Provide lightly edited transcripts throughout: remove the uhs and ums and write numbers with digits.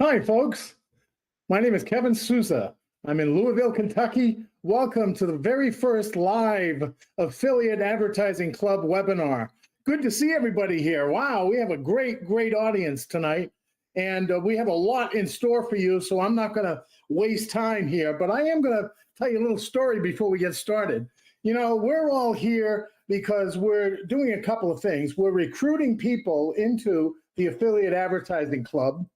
Hi, folks. My name is Kevin Souza. I'm in Louisville, Kentucky. Welcome to the very first live Affiliate Advertising Club webinar. Good to see everybody here. Wow, we have a great audience tonight, and we have a lot in store for you, so I'm not going to waste time here, but I am going to tell you a little story before we get started. You know, we're all here because we're doing a couple of things. We're recruiting people into the Affiliate Advertising Club.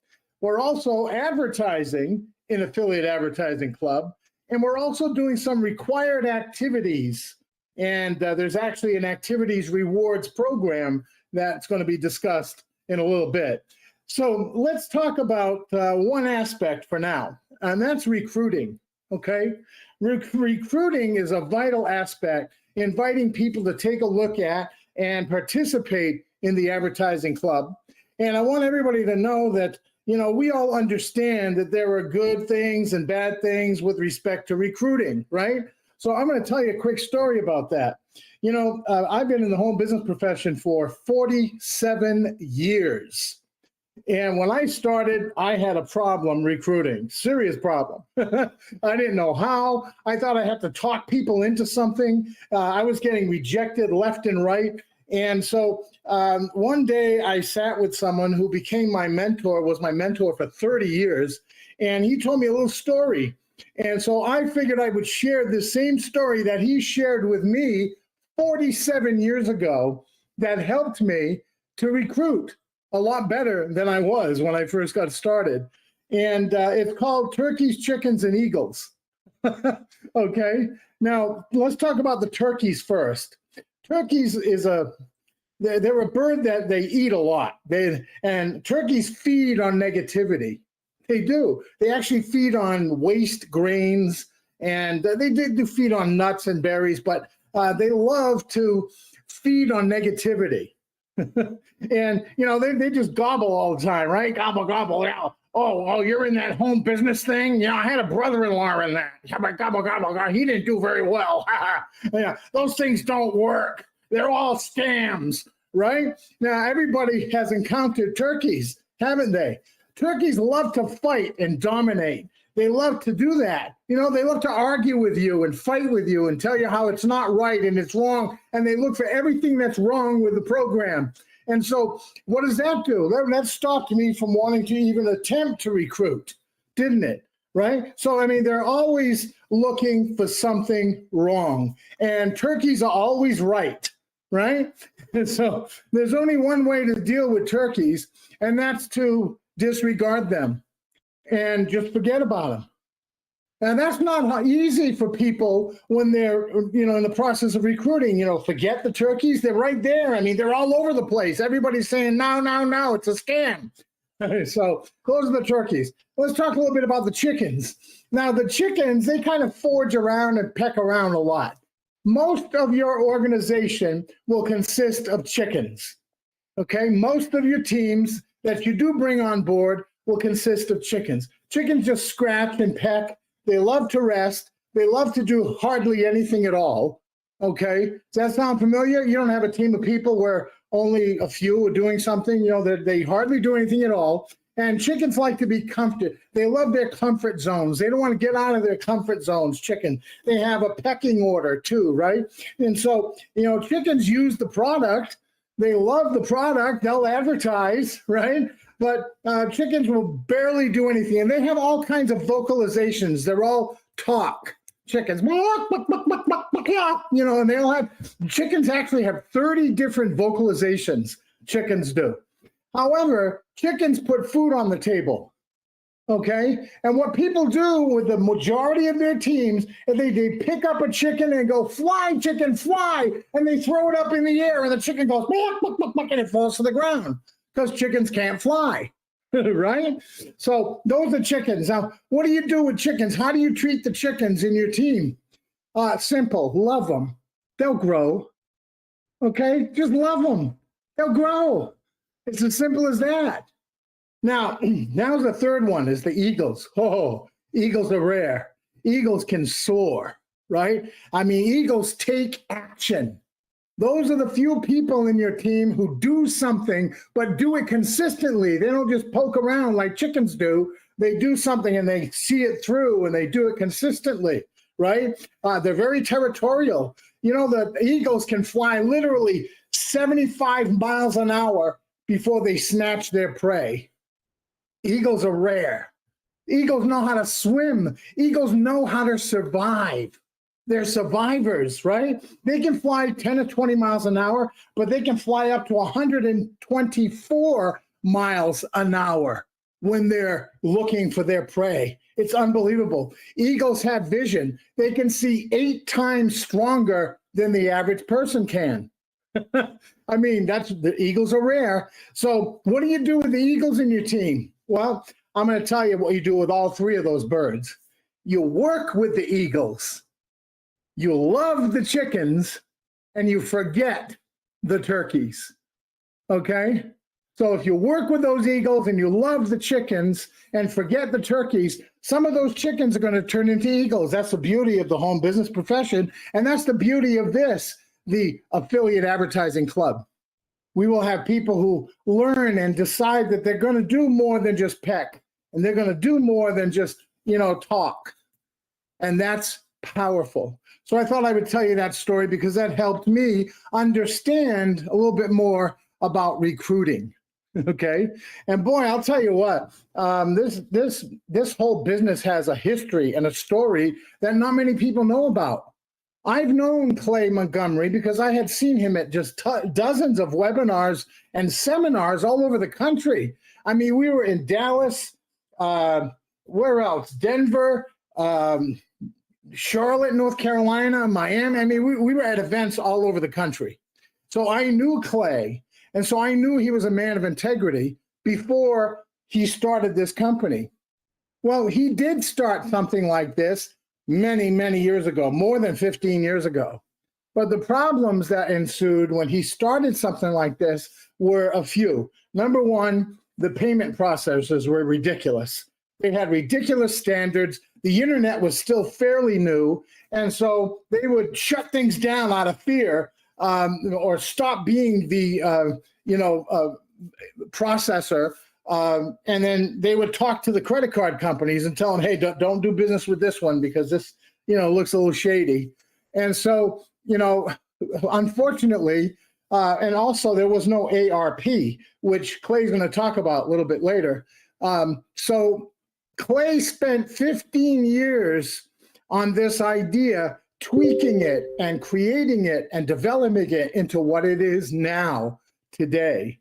We're also advertising in Affiliate Advertising Club, and we're also doing some required activities. And there's actually an activities rewards program that's going to be discussed in a little bit. So let's talk about one aspect for now, and that's recruiting, okay? Recruiting is a vital aspect, inviting people to take a look at and participate in the advertising club. And I want everybody to know that we all understand that there are good things and bad things with respect to recruiting, right? So I'm going to tell you a quick story about that. I've been in the home business profession for 47 years. And when I started, I had a problem recruiting, serious problem. I didn't know how. I thought I had to talk people into something. I was getting rejected left and right. And so one day I sat with someone who became my mentor, was my mentor for 30 years, and he told me a little story. And so I figured I would share the same story that he shared with me 47 years ago that helped me to recruit a lot better than I was when I first got started. And it's called Turkeys, Chickens, and Eagles. Okay, now let's talk about the turkeys first. Turkeys they're a bird that they eat a lot. And turkeys feed on negativity. They do. They actually feed on waste grains, and they do feed on nuts and berries, but they love to feed on negativity. And, they just gobble all the time, right? Gobble, gobble. Yeah. Oh, you're in that home business thing? Yeah, I had a brother-in-law in that. Gobble, gobble, gobble. He didn't do very well. Yeah, those things don't work. They're all scams, right? Now, everybody has encountered turkeys, haven't they? Turkeys love to fight and dominate. They love to do that. They love to argue with you and fight with you and tell you how it's not right and it's wrong. And they look for everything that's wrong with the program. And so what does that do? That stopped me from wanting to even attempt to recruit, didn't it? Right? So, they're always looking for something wrong. And turkeys are always right, right? And so there's only one way to deal with turkeys, and that's to disregard them and just forget about them. And that's not easy for people when they're, in the process of recruiting. Forget the turkeys. They're right there. They're all over the place. Everybody's saying, no, it's a scam. So those are the turkeys. Let's talk a little bit about the chickens. Now, the chickens, they kind of forage around and peck around a lot. Most of your organization will consist of chickens, okay? Most of your teams that you do bring on board will consist of chickens. Chickens just scratch and peck. They love to rest. They love to do hardly anything at all, okay? Does that sound familiar? You don't have a team of people where only a few are doing something, they hardly do anything at all. And chickens like to be comforted. They love their comfort zones. They don't want to get out of their comfort zones, chicken. They have a pecking order too, right? And so, chickens use the product. They love the product. They'll advertise, right? But chickens will barely do anything. And they have all kinds of vocalizations. They're all talk. Chickens, and they all have, chickens actually have 30 different vocalizations, chickens do. However, chickens put food on the table, okay? And what people do with the majority of their teams is they pick up a chicken and go, fly, chicken, fly, and they throw it up in the air, and the chicken goes, and it falls to the ground because chickens can't fly, right? So those are chickens. Now, what do you do with chickens? How do you treat the chickens in your team? Simple, love them. They'll grow, okay? Just love them. They'll grow. It's as simple as that. Now, now's the third one is the eagles. Oh, eagles are rare. Eagles can soar, right? Eagles take action. Those are the few people in your team who do something, but do it consistently. They don't just poke around like chickens do. They do something and they see it through and they do it consistently, right? They're very territorial. You know, the eagles can fly literally 75 miles an hour before they snatch their prey. Eagles are rare. Eagles know how to swim. Eagles know how to survive. They're survivors, right? They can fly 10 or 20 miles an hour, but they can fly up to 124 miles an hour when they're looking for their prey. It's unbelievable. Eagles have vision. They can see 8 times stronger than the average person can. I mean, the eagles are rare. So what do you do with the eagles in your team? Well, I'm going to tell you what you do with all 3 of those birds. You work with the eagles. You love the chickens and you forget the turkeys, okay? So if you work with those eagles and you love the chickens and forget the turkeys, some of those chickens are going to turn into eagles. That's the beauty of the home business profession. And that's the beauty of this, the Affiliate Advertising Club. We will have people who learn and decide that they're going to do more than just peck. And they're going to do more than just, talk. And that's powerful. So I thought I would tell you that story because that helped me understand a little bit more about recruiting. Okay. And boy, I'll tell you what, this whole business has a history and a story that not many people know about. I've known Clay Montgomery because I had seen him at just dozens of webinars and seminars all over the country. I mean, we were in Dallas, where else? Denver, Charlotte, North Carolina, Miami. I mean, we were at events all over the country. So I knew Clay. And so I knew he was a man of integrity before he started this company. Well, he did start something like this many, many years ago, more than 15 years ago. But the problems that ensued when he started something like this were a few. Number one, the payment processors were ridiculous. They had ridiculous standards. The internet was still fairly new. And so they would shut things down out of fear or stop being the processor. And then they would talk to the credit card companies and tell them, hey, don't do business with this one because this, looks a little shady. And so, unfortunately, and also there was no ARP, which Clay's going to talk about a little bit later. So Clay spent 15 years on this idea, tweaking it and creating it and developing it into what it is now today.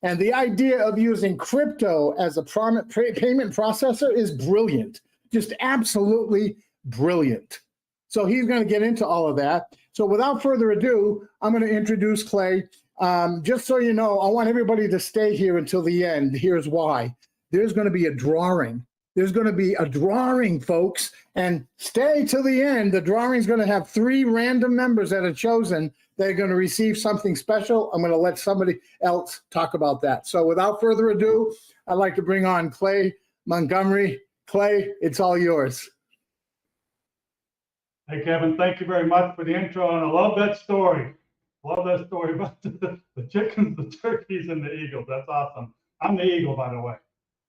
And the idea of using crypto as a payment processor is brilliant, just absolutely brilliant. So he's going to get into all of that. So without further ado, I'm going to introduce Clay. Just so you know, I want everybody to stay here until the end. Here's why. There's going to be a drawing. There's going to be a drawing, folks, and stay till the end. The drawing is going to have 3 random members that are chosen. They're going to receive something special. I'm going to let somebody else talk about that. So without further ado, I'd like to bring on Clay Montgomery. Clay, it's all yours. Hey, Kevin, thank you very much for the intro. And I love that story. Love that story about the chickens, the turkeys, and the eagles. That's awesome. I'm the eagle, by the way.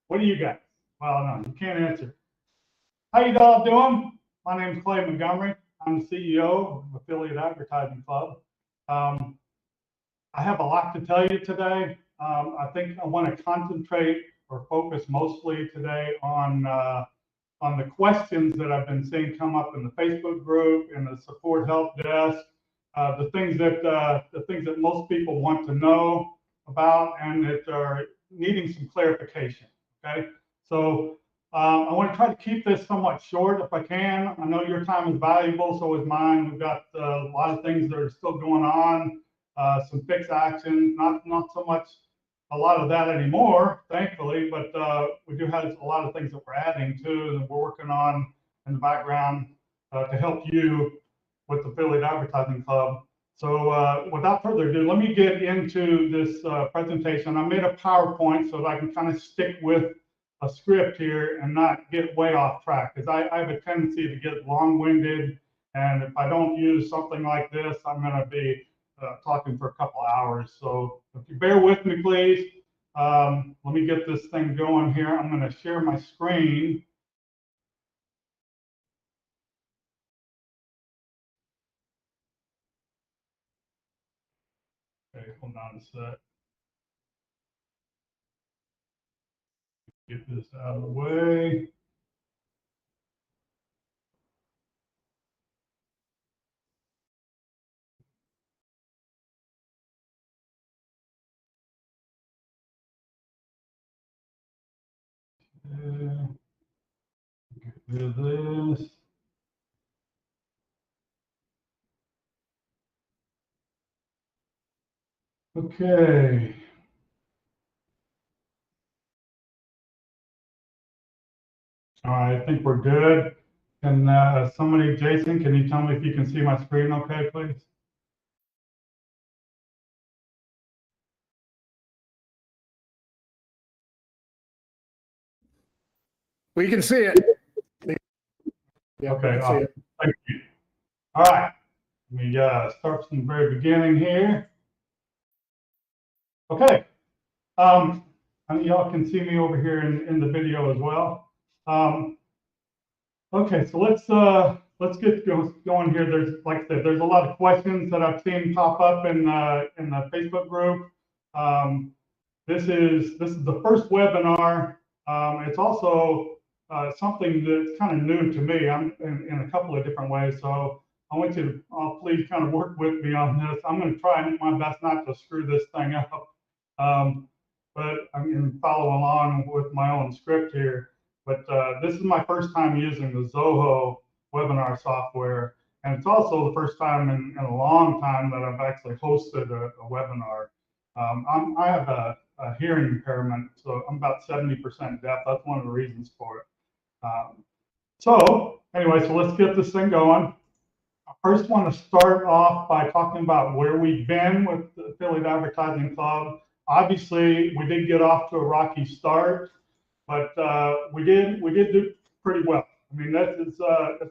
What do you got? Well, no, you can't answer. How you all doing? My name is Clay Montgomery. I'm the CEO of Affiliate Advertising Club. I have a lot to tell you today. I think I want to concentrate or focus mostly today on the questions that I've been seeing come up in the Facebook group, in the support help desk, the things that most people want to know about and that are needing some clarification. Okay, so I want to try to keep this somewhat short if I can. I know your time is valuable, so is mine. We've got a lot of things that are still going on, some fixed actions, not so much a lot of that anymore, thankfully, but we do have a lot of things that we're adding to that we're working on in the background to help you with the Affiliate Advertising Club. So without further ado, let me get into this presentation. I made a PowerPoint so that I can kind of stick with a script here and not get way off track, because I have a tendency to get long-winded, and if I don't use something like this, I'm going to be talking for a couple hours. So if you bear with me, please, let me get this thing going here. I'm going to share my screen. Okay, hold on a sec. Get this out of the way. Get rid of this. Okay. All right, I think we're good. And somebody, Jason, can you tell me if you can see my screen okay, please? We can see it. Yeah, Okay, see it. thank you. All right, let me start from the very beginning here. Okay, and y'all can see me over here in the video as well. Okay, so let's get going here. There's, like I said, there's a lot of questions that I've seen pop up in the Facebook group. This is the first webinar. It's also something that's kind of new to me. I'm in a couple of different ways. So I want you to please kind of work with me on this. I'm going to try and my best not to screw this thing up. But I'm going to follow along with my own script here. But this is my first time using the Zoho webinar software. And it's also the first time in a long time that I've actually hosted a webinar. I have a hearing impairment, so I'm about 70% deaf. That's one of the reasons for it. So anyway, so let's get this thing going. I first want to start off by talking about where we've been with the Affiliate Advertising Club. Obviously, we did get off to a rocky start, but we did do pretty well. I mean, it's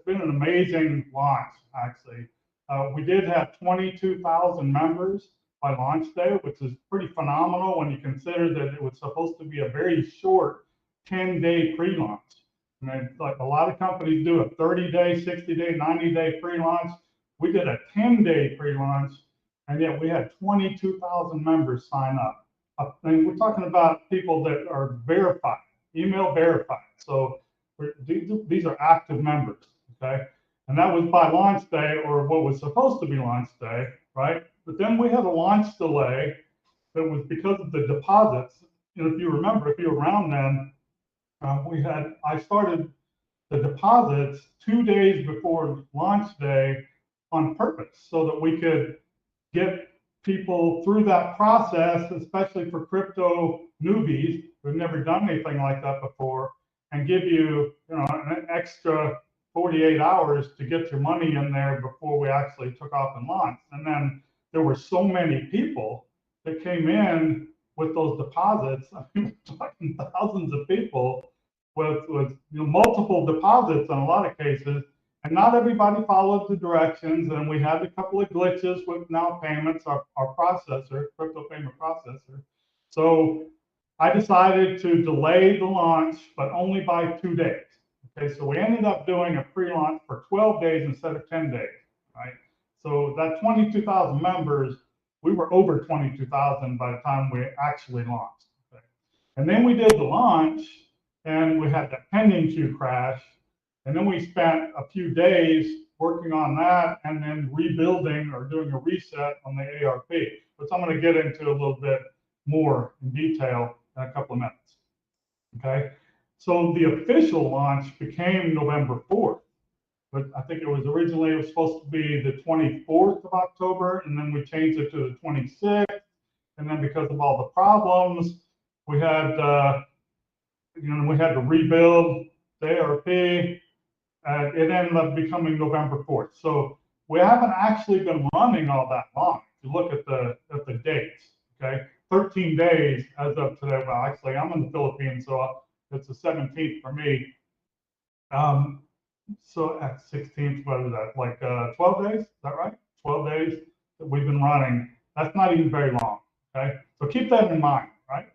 been an amazing launch, actually. We did have 22,000 members by launch day, which is pretty phenomenal when you consider that it was supposed to be a very short 10-day pre-launch. I mean, like a lot of companies do a 30-day, 60-day, 90-day pre-launch. We did a 10-day pre-launch, and yet we had 22,000 members sign up. And we're talking about people that are verified, email verified. So these are active members, okay? And that was by launch day, or what was supposed to be launch day, right? But then we had a launch delay that was because of the deposits. And if you remember, if you were around then, I started the deposits 2 days before launch day on purpose so that we could get people through that process, especially for crypto newbies who've never done anything like that before, and give you, an extra 48 hours to get your money in there before we actually took off and launched. And then there were so many people that came in with those deposits. I mean, we're talking thousands of people with multiple deposits in a lot of cases. And not everybody followed the directions, and we had a couple of glitches with Now Payments, our processor, crypto payment processor. So I decided to delay the launch, but only by 2 days. Okay, so we ended up doing a pre-launch for 12 days instead of 10 days, right? So that 22,000 members, we were over 22,000 by the time we actually launched. Okay? And then we did the launch, and we had that pending queue crash. And then we spent a few days working on that and then rebuilding or doing a reset on the ARP, which I'm going to get into a little bit more in detail in a couple of minutes. Okay, so the official launch became November 4th, but I think it was supposed to be the 24th of October, and then we changed it to the 26th. And then because of all the problems, we had to rebuild the ARP. It ended up becoming November 4th. So we haven't actually been running all that long. If you look at the dates, okay, 13 days as of today. Well, actually, I'm in the Philippines, so it's the 17th for me. So at 16th, what is that? Like 12 days? Is that right? 12 days that we've been running, that's not even very long, okay? So keep that in mind, right?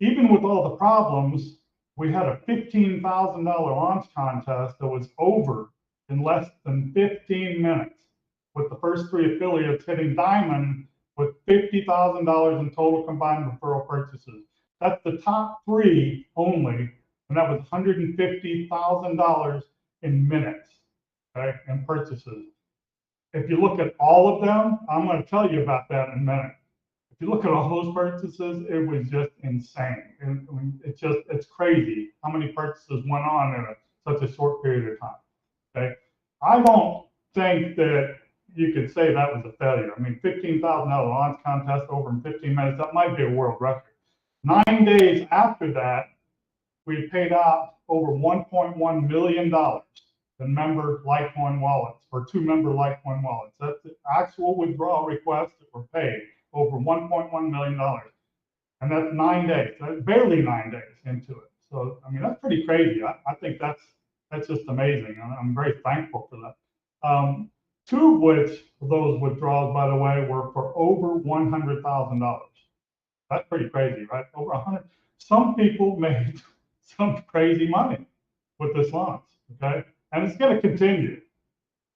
Even with all the problems, we had a $15,000 launch contest that was over in less than 15 minutes, with the first 3 affiliates hitting diamond with $50,000 in total combined referral purchases. That's the top 3 only, and that was $150,000 in minutes, okay, in purchases. If you look at all of them, I'm going to tell you about that in a minute. If you look at all those purchases, it was just insane. It's crazy how many purchases went on in such a short period of time. Okay, I don't think that you could say that was a failure. I mean, $15,000 launch contest over in 15 minutes, that might be a world record. 9 days after that, we paid out over $1.1 million in member Litecoin wallets, or 2 member Litecoin wallets. That's the actual withdrawal requests that were paid, over $1.1 million. And that's 9 days, barely 9 days into it. So, I mean, that's pretty crazy. I think that's just amazing. I'm very thankful for that. 2 of which of those withdrawals, by the way, were for over $100,000. That's pretty crazy, right? Over 100. Some people made some crazy money with this launch, okay? And it's going to continue.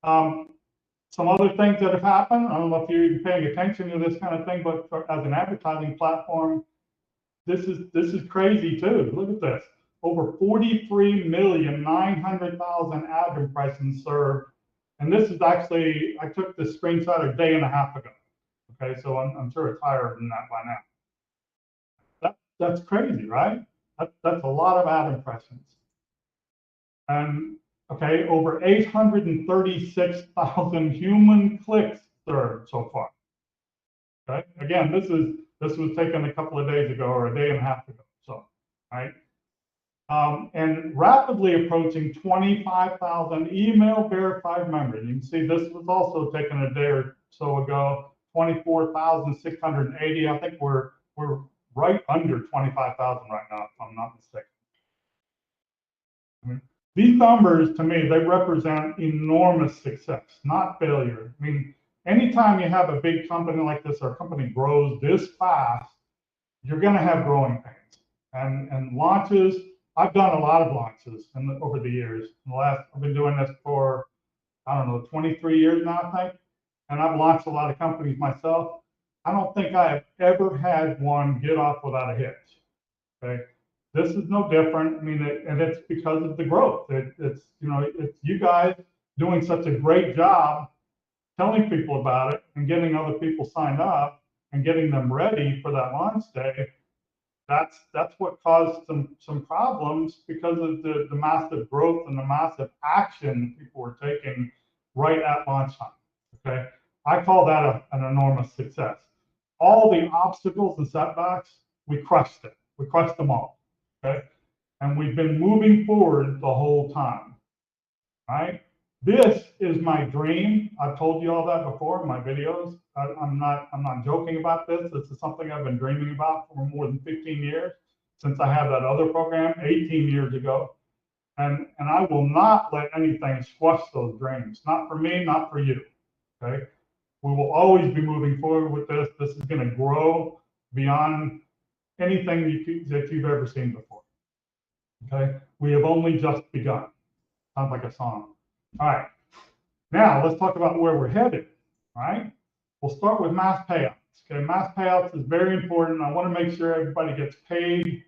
Some other things that have happened, I don't know if you're even paying attention to this kind of thing, but as an advertising platform, this is crazy too. Look at this. Over 43,900,000 ad impressions served. And this is actually, I took this screenshot a day and a half ago. Okay, so I'm sure it's higher than that by now. That's crazy, right? That's a lot of ad impressions. And okay, over 836,000 human clicks served so far. Okay, again, this was taken a couple of days ago or a day and a half ago. So, right, and rapidly approaching 25,000 email verified members. You can see this was also taken a day or so ago. 24,680. I think we're right under 25,000 right now, if I'm not mistaken. I mean, these numbers, to me, they represent enormous success, not failure. I mean, anytime you have a big company like this, or a company grows this fast, you're going to have growing pains. And launches, I've done a lot of launches over the years. I've been doing this for, I don't know, 23 years now, I think. And I've launched a lot of companies myself. I don't think I have ever had one get off without a hitch. Okay. This is no different. I mean, and it's because of the growth. It's you guys doing such a great job telling people about it and getting other people signed up and getting them ready for that launch day. That's what caused some problems, because of the massive growth and the massive action people were taking right at launch time. Okay, I call that an enormous success. All the obstacles and setbacks, we crushed it. We crushed them all. Okay, and we've been moving forward the whole time. Right? This is my dream. I've told you all that before in my videos. I'm not joking about this. This is something I've been dreaming about for more than 15 years, since I had that other program 18 years ago. And I will not let anything squash those dreams. Not for me, not for you. Okay? We will always be moving forward with this. This is going to grow beyond anything that you've ever seen before. Okay? We have only just begun. Sounds like a song. All right. Now let's talk about where we're headed. All right. We'll start with mass payouts. Okay, mass payouts is very important. I want to make sure everybody gets paid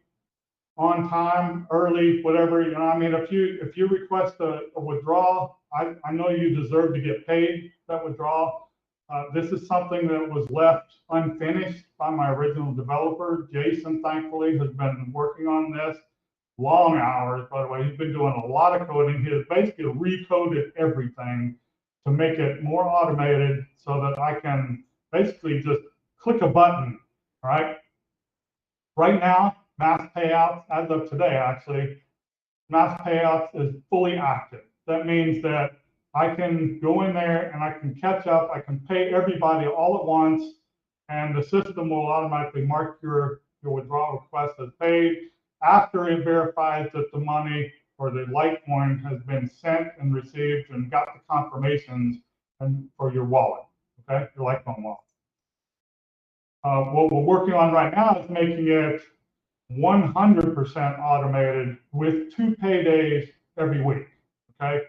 on time, early, whatever. You know, I mean, if you request a withdrawal, I know you deserve to get paid that withdrawal. This is something that was left unfinished by my original developer. Jason, thankfully, has been working on this. Long hours, by the way. He's been doing a lot of coding. He has basically recoded everything to make it more automated, so that I can basically just click a button. All right. Right now, mass payouts, as of today, actually, mass payouts is fully active. That means that I can go in there and I can catch up. I can pay everybody all at once, and the system will automatically mark your withdrawal request as paid after it verifies that the money or the Litecoin has been sent and received and got the confirmations and for your wallet, okay, your Litecoin wallet. What we're working on right now is making it 100% automated with 2 paydays every week, okay?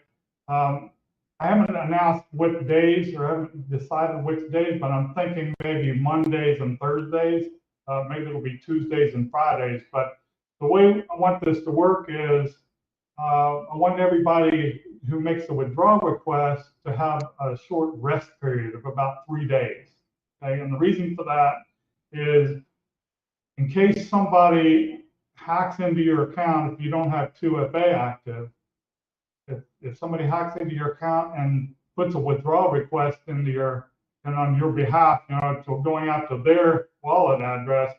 I haven't announced which days or haven't decided which days, but I'm thinking maybe Mondays and Thursdays. Maybe it'll be Tuesdays and Fridays. But the way I want this to work is I want everybody who makes a withdrawal request to have a short rest period of about 3 days. Okay, and the reason for that is in case somebody hacks into your account if you don't have 2FA active. If somebody hacks into your account and puts a withdrawal request into and on your behalf, to going out to their wallet address,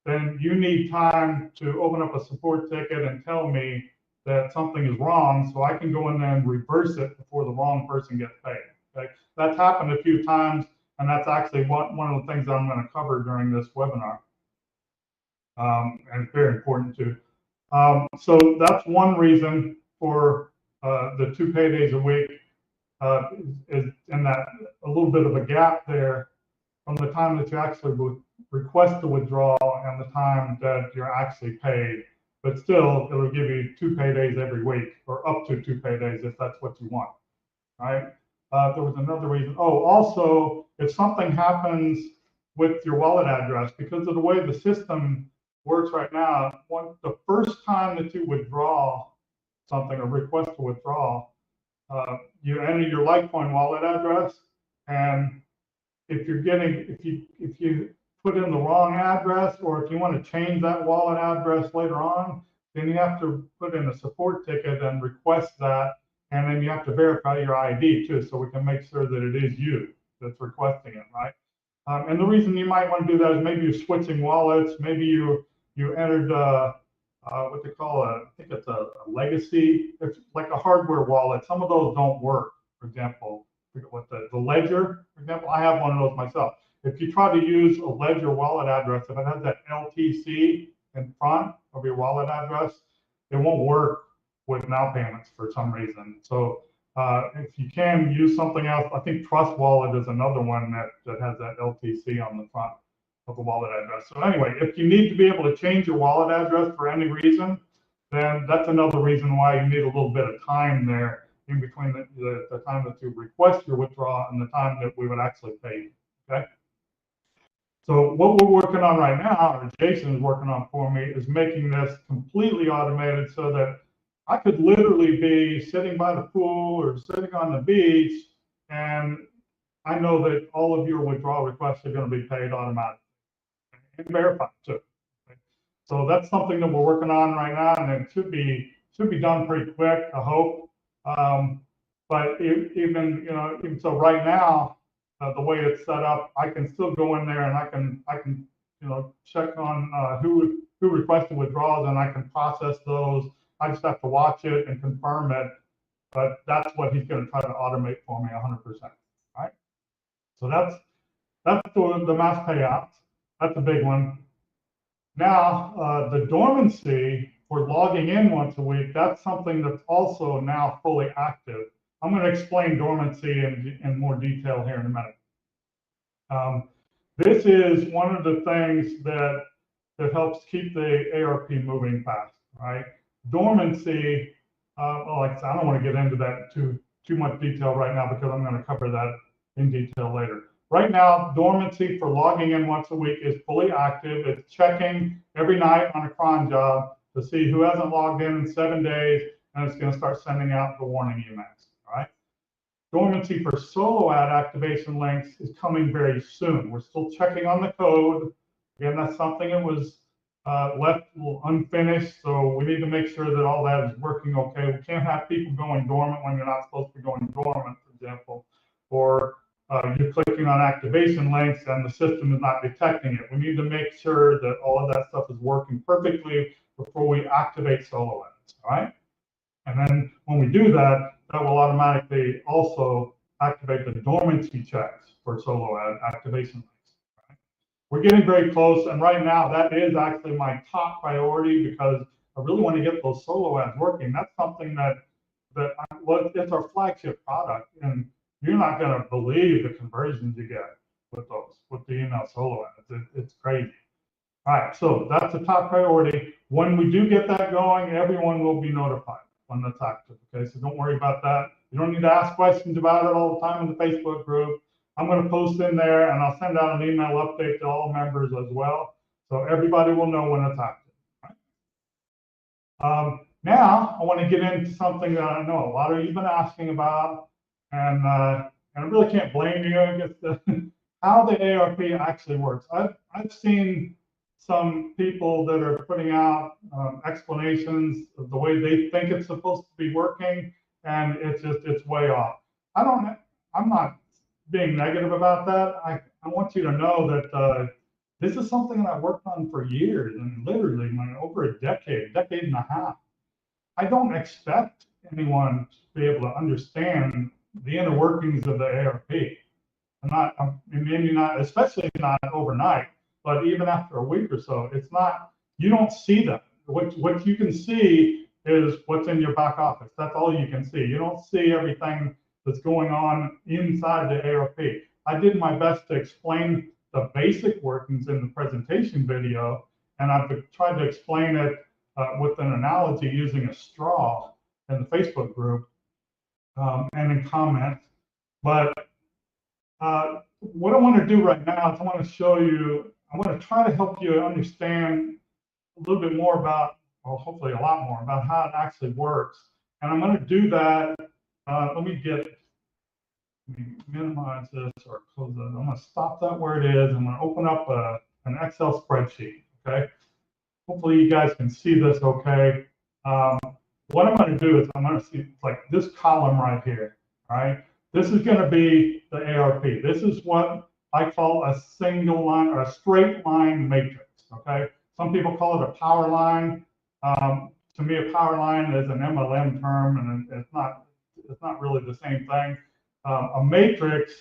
then you need time to open up a support ticket and tell me that something is wrong, so I can go in there and reverse it before the wrong person gets paid. Okay, that's happened a few times, and that's actually one of the things that I'm going to cover during this webinar, and it's very important too. So that's one reason for the 2 paydays a week, is in that a little bit of a gap there from the time that you actually request the withdrawal and the time that you're actually paid. But still, it'll give you 2 paydays every week, or up to 2 paydays if that's what you want, right? There was another reason. Oh, also, if something happens with your wallet address, because of the way the system works right now, the first time that you withdraw something or request to withdraw, you enter your Litecoin wallet address, and if you put in the wrong address, or if you want to change that wallet address later on, then you have to put in a support ticket and request that, and then you have to verify your ID too, so we can make sure that it is you that's requesting it, right? And the reason you might want to do that is maybe you're switching wallets, maybe you entered what they call I think it's a legacy. It's like a hardware wallet. Some of those don't work. For example, what the Ledger, for example, I have one of those myself. If you try to use a Ledger wallet address, if it has that LTC in front of your wallet address, it won't work with now payments for some reason. So if you can use something else, I think Trust Wallet is another one that has that LTC on the front of the wallet address. So anyway, if you need to be able to change your wallet address for any reason, then that's another reason why you need a little bit of time there in between the time that you request your withdrawal and the time that we would actually pay you, okay? So what we're working on right now, or Jason is working on for me, is making this completely automated so that I could literally be sitting by the pool or sitting on the beach, and I know that all of your withdrawal requests are going to be paid automatically and verified too. Okay? So that's something that we're working on right now, and it should be done pretty quick, I hope. But even so, right now, the way it's set up, I can still go in there and I can check on who requested withdrawals, and I can process those. I just have to watch it and confirm it. But that's what he's going to try to automate for me 100%. Right? So that's the mass payouts. That's a big one. Now, the dormancy for logging in once a week, that's something that's also now fully active. I'm going to explain dormancy in more detail here in a minute. This is one of the things that helps keep the ARP moving fast, right? Dormancy, like I said, I don't want to get into that too much detail right now because I'm going to cover that in detail later. Right now, dormancy for logging in once a week is fully active. It's checking every night on a cron job to see who hasn't logged in 7 days, and it's going to start sending out the warning emails. All right. Dormancy for solo ad activation links is coming very soon. We're still checking on the code. Again, that's something that was left a little unfinished, so we need to make sure that all that is working okay. We can't have people going dormant when you're not supposed to be going dormant, for example, or you're clicking on activation links and the system is not detecting it. We need to make sure that all of that stuff is working perfectly before we activate solo ads, all right? And then when we do that, that will automatically also activate the dormancy checks for solo ad activation links. Right? We're getting very close, and right now that is actually my top priority because I really want to get those solo ads working. That's something that it's our flagship product, and you're not going to believe the conversions you get with the email solo ads. It's crazy. All right, so that's a top priority. When we do get that going, everyone will be notified when that's active. Okay, so don't worry about that. You don't need to ask questions about it all the time in the Facebook group. I'm going to post in there, and I'll send out an email update to all members as well, so everybody will know when it's active. Now I want to get into something that I know a lot of you've been asking about, and I really can't blame you. I guess how the ARP actually works. I've seen some people that are putting out explanations of the way they think it's supposed to be working, and it's way off. I'm not being negative about that. I want you to know that this is something that I worked on for years, and literally over a decade and a half. I don't expect anyone to be able to understand the inner workings of the ARP. Maybe not, especially not overnight, but even after a week or so, it's not, you don't see that. What you can see is what's in your back office. That's all you can see. You don't see everything that's going on inside the ARP. I did my best to explain the basic workings in the presentation video, and I've tried to explain it with an analogy using a straw in the Facebook group and in comments. But what I want to do right now is I want to try to help you understand a little bit more about, well, hopefully a lot more about how it actually works. And I'm going to do that. Let me minimize this or close it. I'm going to stop that where it is. I'm going to open up an Excel spreadsheet. Okay. Hopefully you guys can see this okay. What I'm going to do is I'm going to see like this column right here. All right. This is going to be the ARP. This is what I call a single line or a straight line matrix. Okay. Some people call it a power line. To me, a power line is an MLM term, and it's not really the same thing. A matrix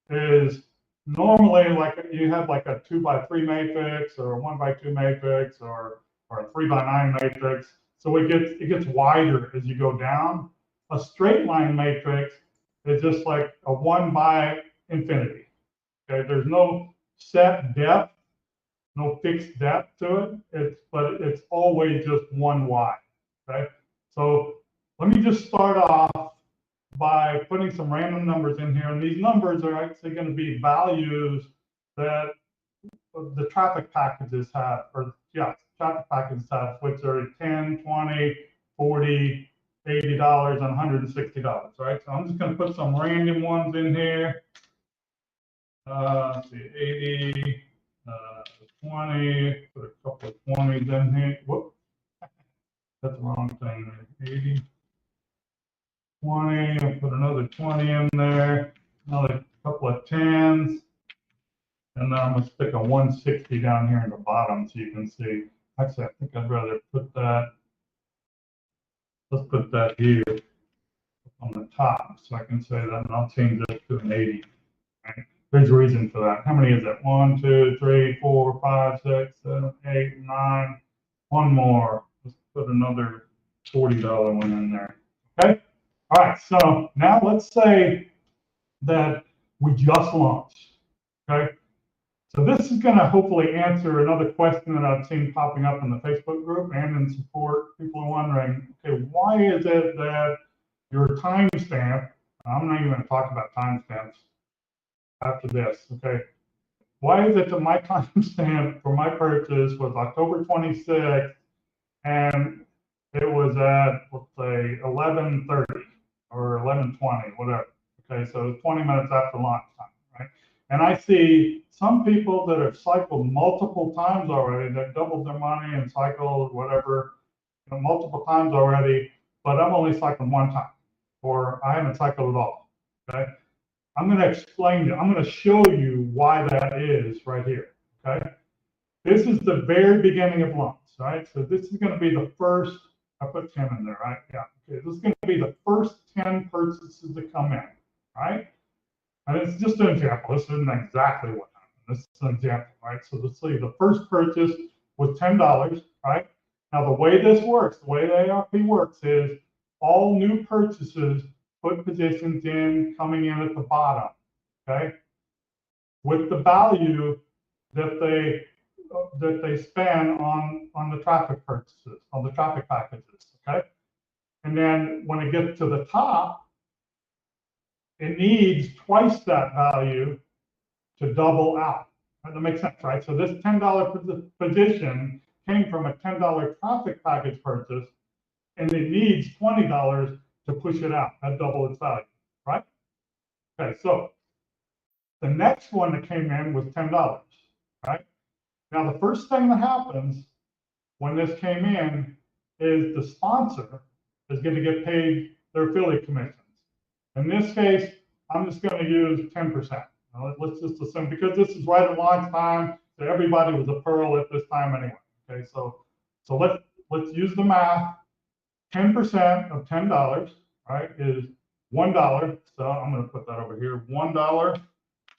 is normally like you have like a 2x3 matrix or a 1x2 matrix or a 3x9 matrix. So it gets wider as you go down. A straight line matrix is just like a 1 by infinity. Okay, there's no set depth, no fixed depth to it. But it's always just 1 wide. Okay, so let me just start off by putting some random numbers in here, and these numbers are actually going to be values that the traffic packages have, traffic packages have, which are $10, $20, $40, $80, and $160, right? So I'm just going to put some random ones in here. Let's see, 80, 20, put a couple of 20s in here. Whoop, that's the wrong thing. 80. 20, I'll put another 20 in there, another couple of 10s, and then I'm going to stick a 160 down here in the bottom so you can see. Actually, I think I'd rather put that, let's put that here on the top so I can say that, and I'll change this to an 80. Right? There's a reason for that. How many is that? 1, 2, 3, 4, 5, 6, 7, 8, 9. One more. Let's put another $40 one in there. Okay? All right, so now let's say that we just launched, okay? So this is going to hopefully answer another question that I've seen popping up in the Facebook group and in support. People are wondering, okay, why is it that your timestamp, I'm not even going to talk about timestamps after this, okay? Why is it that my timestamp for my purchase was October 26th and it was at, let's say, 11:30? Or 11:20, whatever. Okay, so 20 minutes after launch time, right? And I see some people that have cycled multiple times already, that doubled their money and cycled whatever, multiple times already, but I'm only cycling one time, or I haven't cycled at all. Okay, I'm going to explain you. I'm going to show you why that is right here. Okay, this is the very beginning of launch, right? So this is going to be the first. I put 10 in there, right? Yeah. Okay. This is going to be the first 10 purchases that come in, right? And it's just an example. This isn't exactly what happened. This is an example, right? So let's say the first purchase was $10, right? Now the way this works, the way the ARP works is all new purchases put positions in coming in at the bottom, okay, with the value that they spend on the traffic purchases, on the traffic packages, okay? And then when it gets to the top, it needs twice that value to double out. That makes sense, right? So this $10 position came from a $10 traffic package purchase, and it needs $20 to push it out. That double its value, right? Okay, so the next one that came in was $10, right? Now, the first thing that happens when this came in is the sponsor is going to get paid their affiliate commissions. In this case, I'm just going to use 10%. Now, let's just assume, because this is right at launch time, so everybody was a pearl at this time anyway. Okay, so let's use the math. 10% of $10, right, is $1. So I'm going to put that over here. $1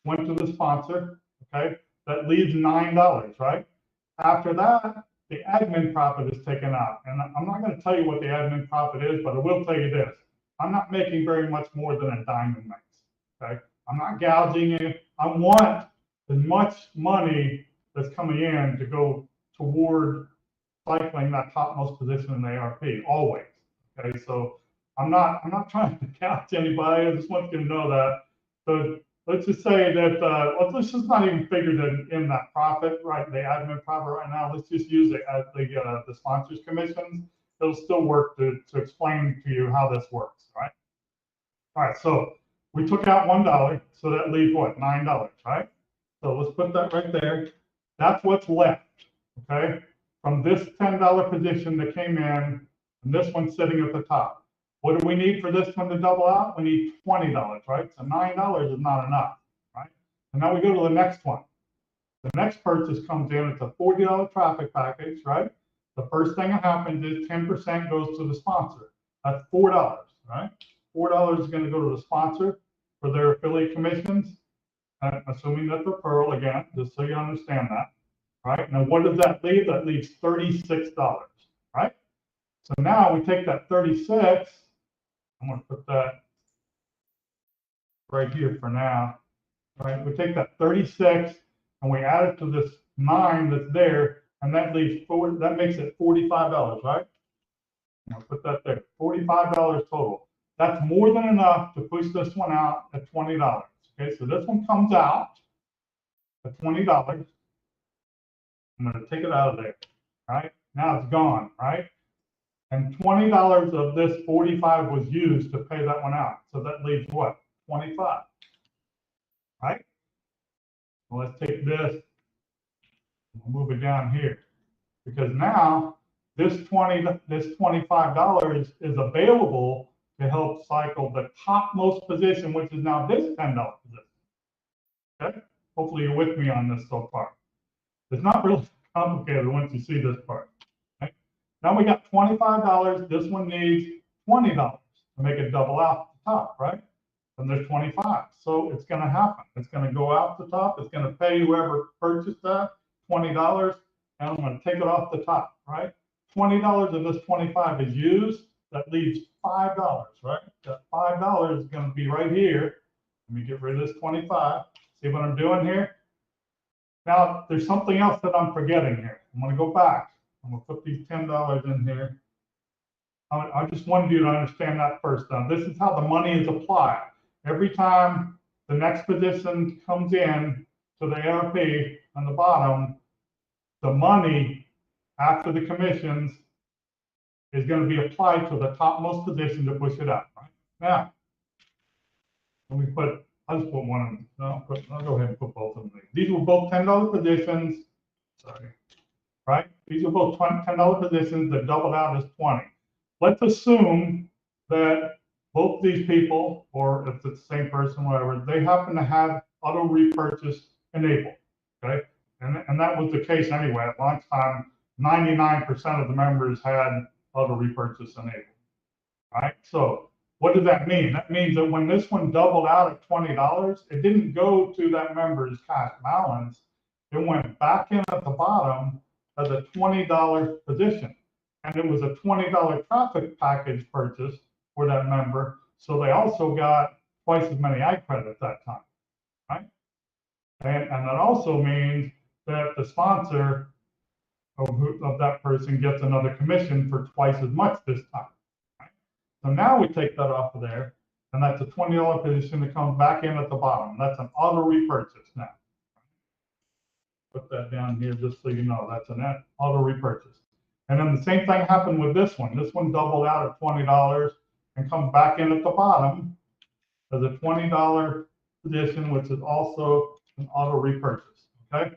went to the sponsor. Okay, that leaves $9, right? After that, the admin profit is taken out. And I'm not going to tell you what the admin profit is, but I will tell you this. I'm not making very much more than a diamond makes. Okay, I'm not gouging you. I want as much money that's coming in to go toward cycling that topmost position in the ARP always. Okay, so I'm not trying to gouge anybody. I just want you to know that. So let's just say that let's just not even figure that in that profit, right? The admin profit right now. Let's just use it as the sponsors commissions. It'll still work to explain to you how this works, right? All right, so we took out $1, so that leaves what, $9, right? So let's put that right there. That's what's left, okay? From this $10 position that came in, and this one's sitting at the top. What do we need for this one to double out? We need $20, right? So $9 is not enough, right? And now we go to the next one. The next purchase comes in, it's a $40 traffic package, right? The first thing that happens is 10% goes to the sponsor. That's $4, right? $4 is going to go to the sponsor for their affiliate commissions, assuming that they're Pearl, again, just so you understand that, right? Now, what does that leave? That leaves $36, right? So now we take that 36, I'm going to put that right here for now, right? We take that 36 and we add it to this 9 that's there, and that leaves that makes it $45, right? I'll put that there, $45 total. That's more than enough to push this one out at $20. Okay, so this one comes out at $20. I'm going to take it out of there, right? Now it's gone, right? And $20 of this 45 was used to pay that one out. So that leaves what? 25, right? Well, let's take this, we'll move it down here, because now this $25 is available to help cycle the topmost position, which is now this $10 position. Okay, hopefully you're with me on this so far. It's not really complicated once you see this part. Okay? Now we got $25. This one needs $20 to make it double out the top, right? And there's 25. So it's going to happen. It's going to go out the top. It's going to pay whoever purchased that $20, and I'm going to take it off the top, right? $20 of this 25 is used. That leaves $5, right? That $5 is going to be right here. Let me get rid of this 25. See what I'm doing here? Now, there's something else that I'm forgetting here. I'm going to go back. I'm going to put these $10 in here. I just wanted you to understand that first. Now, this is how the money is applied. Every time the next position comes in to the ARP on the bottom, the money after the commissions is going to be applied to the topmost position to push it out. Right? Now, let me put, I'll just put one of them. No, I'll go ahead and put both of them. These were both $10 positions. Sorry. Right? These are both $10 positions that doubled out as 20. Let's assume that both these people, or if it's the same person, whatever, they happen to have auto repurchase enabled. Okay? And that was the case anyway. At launch time, 99% of the members had auto repurchase enabled. All right? So what does that mean? That means that when this one doubled out at $20, it didn't go to that member's cash balance. It went back in at the bottom as a $20 position. And it was a $20 traffic package purchase for that member. So they also got twice as many ag credits that time, right? And that also means that the sponsor of that person gets another commission for twice as much this time. Right? So now we take that off of there, and that's a $20 position that comes back in at the bottom. That's an auto repurchase now. Put that down here just so you know, that's an auto repurchase. And then the same thing happened with this one. This one doubled out at $20 and comes back in at the bottom as a $20 position, which is also an auto repurchase. Okay.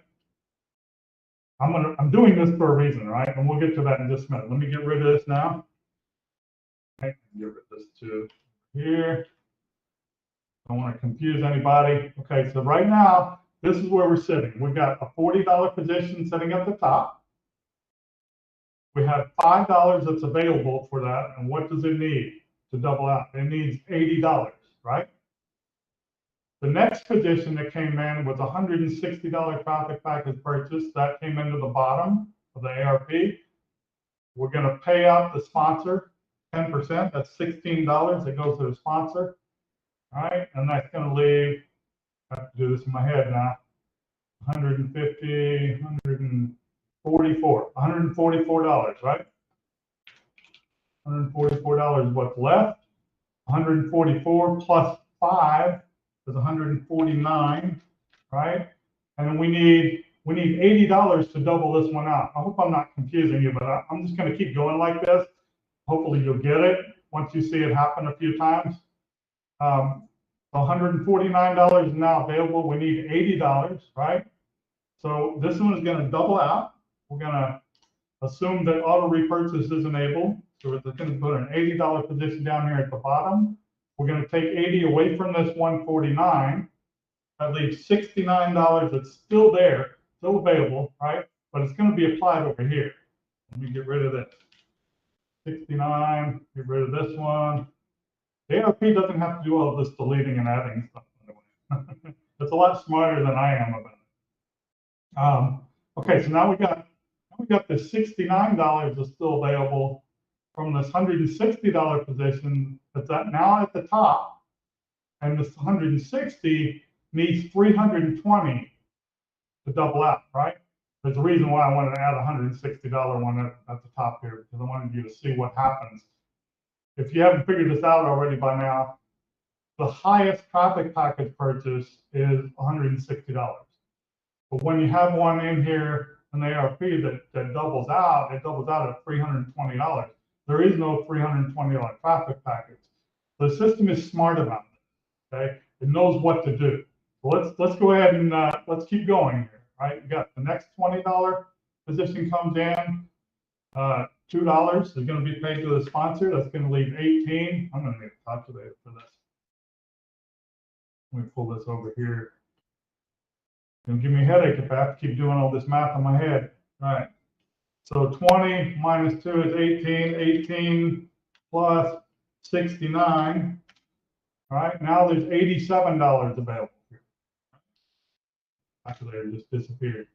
I'm doing this for a reason, right? And we'll get to that in just a minute. Let me get rid of this now. Okay, get rid of this to here. Don't want to confuse anybody. Okay, so right now, this is where we're sitting. We've got a $40 position sitting at the top. We have $5 that's available for that. And what does it need to double out? It needs $80, right? The next position that came in was $160 profit package purchase. That came into the bottom of the ARP. We're going to pay out the sponsor 10%. That's $16 that goes to the sponsor. All right. And that's going to leave, I have to do this in my head now, $144, right? $144 is what's left. 144 plus 5 is 149, right? And then we need $80 to double this one out. I hope I'm not confusing you, but I'm just going to keep going like this. Hopefully you'll get it once you see it happen a few times. $149 is now available. We need $80, right? So this one is going to double out. We're going to assume that auto repurchase is enabled. So we're going to put an $80 position down here at the bottom. We're going to take 80 away from this 149. That leaves $69 that's still there, still available, right? But it's going to be applied over here. Let me get rid of this. 69, get rid of this one. The ARP doesn't have to do all this deleting and adding stuff. It's a lot smarter than I am about it. Okay, so now we got the $69 that's still available from this $160 position that's now at the top, and this 160 needs 320 to double out, right? There's a reason why I wanted to add a $160 one at the top here, because I wanted you to see what happens. If you haven't figured this out already by now, the highest traffic package purchase is $160. But when you have one in here, an ARP that doubles out, it doubles out at $320. There is no $320 traffic package. The system is smart about it. Okay, it knows what to do. So let's go ahead and let's keep going here. Right, you got the next $20 position comes in. $2 is going to be paid to the sponsor. That's going to leave 18. I'm going to need a calculator for this. Let me pull this over here. It'll give me a headache if I have to keep doing all this math in my head. All right. So 20 minus 2 is 18. 18 plus 69. All right. Now there's $87 available here. Calculator just disappeared.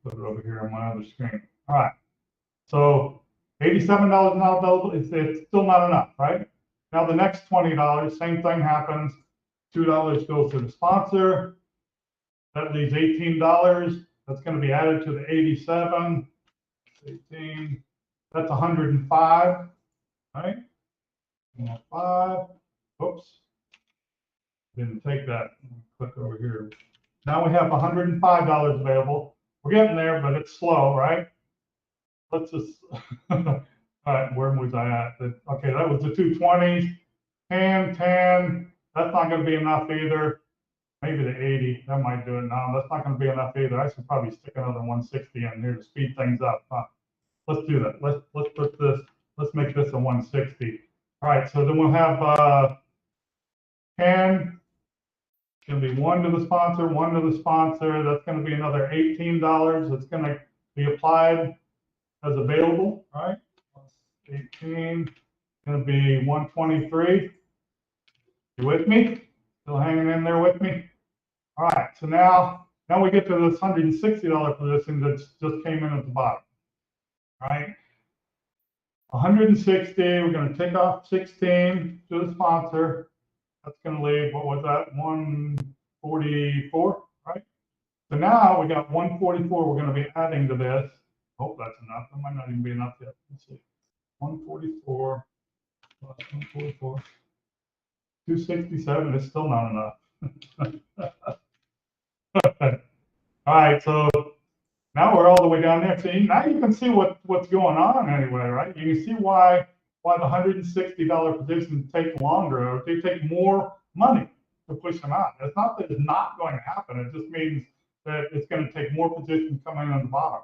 Put it over here on my other screen. All right. So $87 now available. It's still not enough, right? Now the next $20, same thing happens. $2 goes to the sponsor. That leaves $18. That's going to be added to the 87. 18. That's 105, right? 105. Oops. Didn't take that. Click over here. Now we have $105 available. We're getting there, but it's slow, right? Let's just, all right, where was I at? Okay, that was the 220s. 10, that's not going to be enough either. Maybe the 80, that might do it. No, that's not going to be enough either. I should probably stick another 160 in here to speed things up. Let's do that. Let's put this, let's make this a 160. All right, so then we'll have 10. It's going to be 1 to the sponsor, 1 to the sponsor. That's going to be another $18. That's going to be applied as available, right? 18, going to be 123. You with me? Still hanging in there with me? All right, so now we get to this $160 position that just came in at the bottom, right? 160, we're going to take off 16 to the sponsor. That's going to leave, what was that, 144, right? So now we got 144 we're going to be adding to this. Hope that's enough. That might not even be enough yet. Let's see. 144 plus 144. 267 is still not enough. All right, so now we're all the way down there. See, now you can see what's going on anyway, right? You can see why the $160 positions take longer, or they take more money to push them out. It's not that it's not going to happen. It just means that it's going to take more positions coming in at the bottom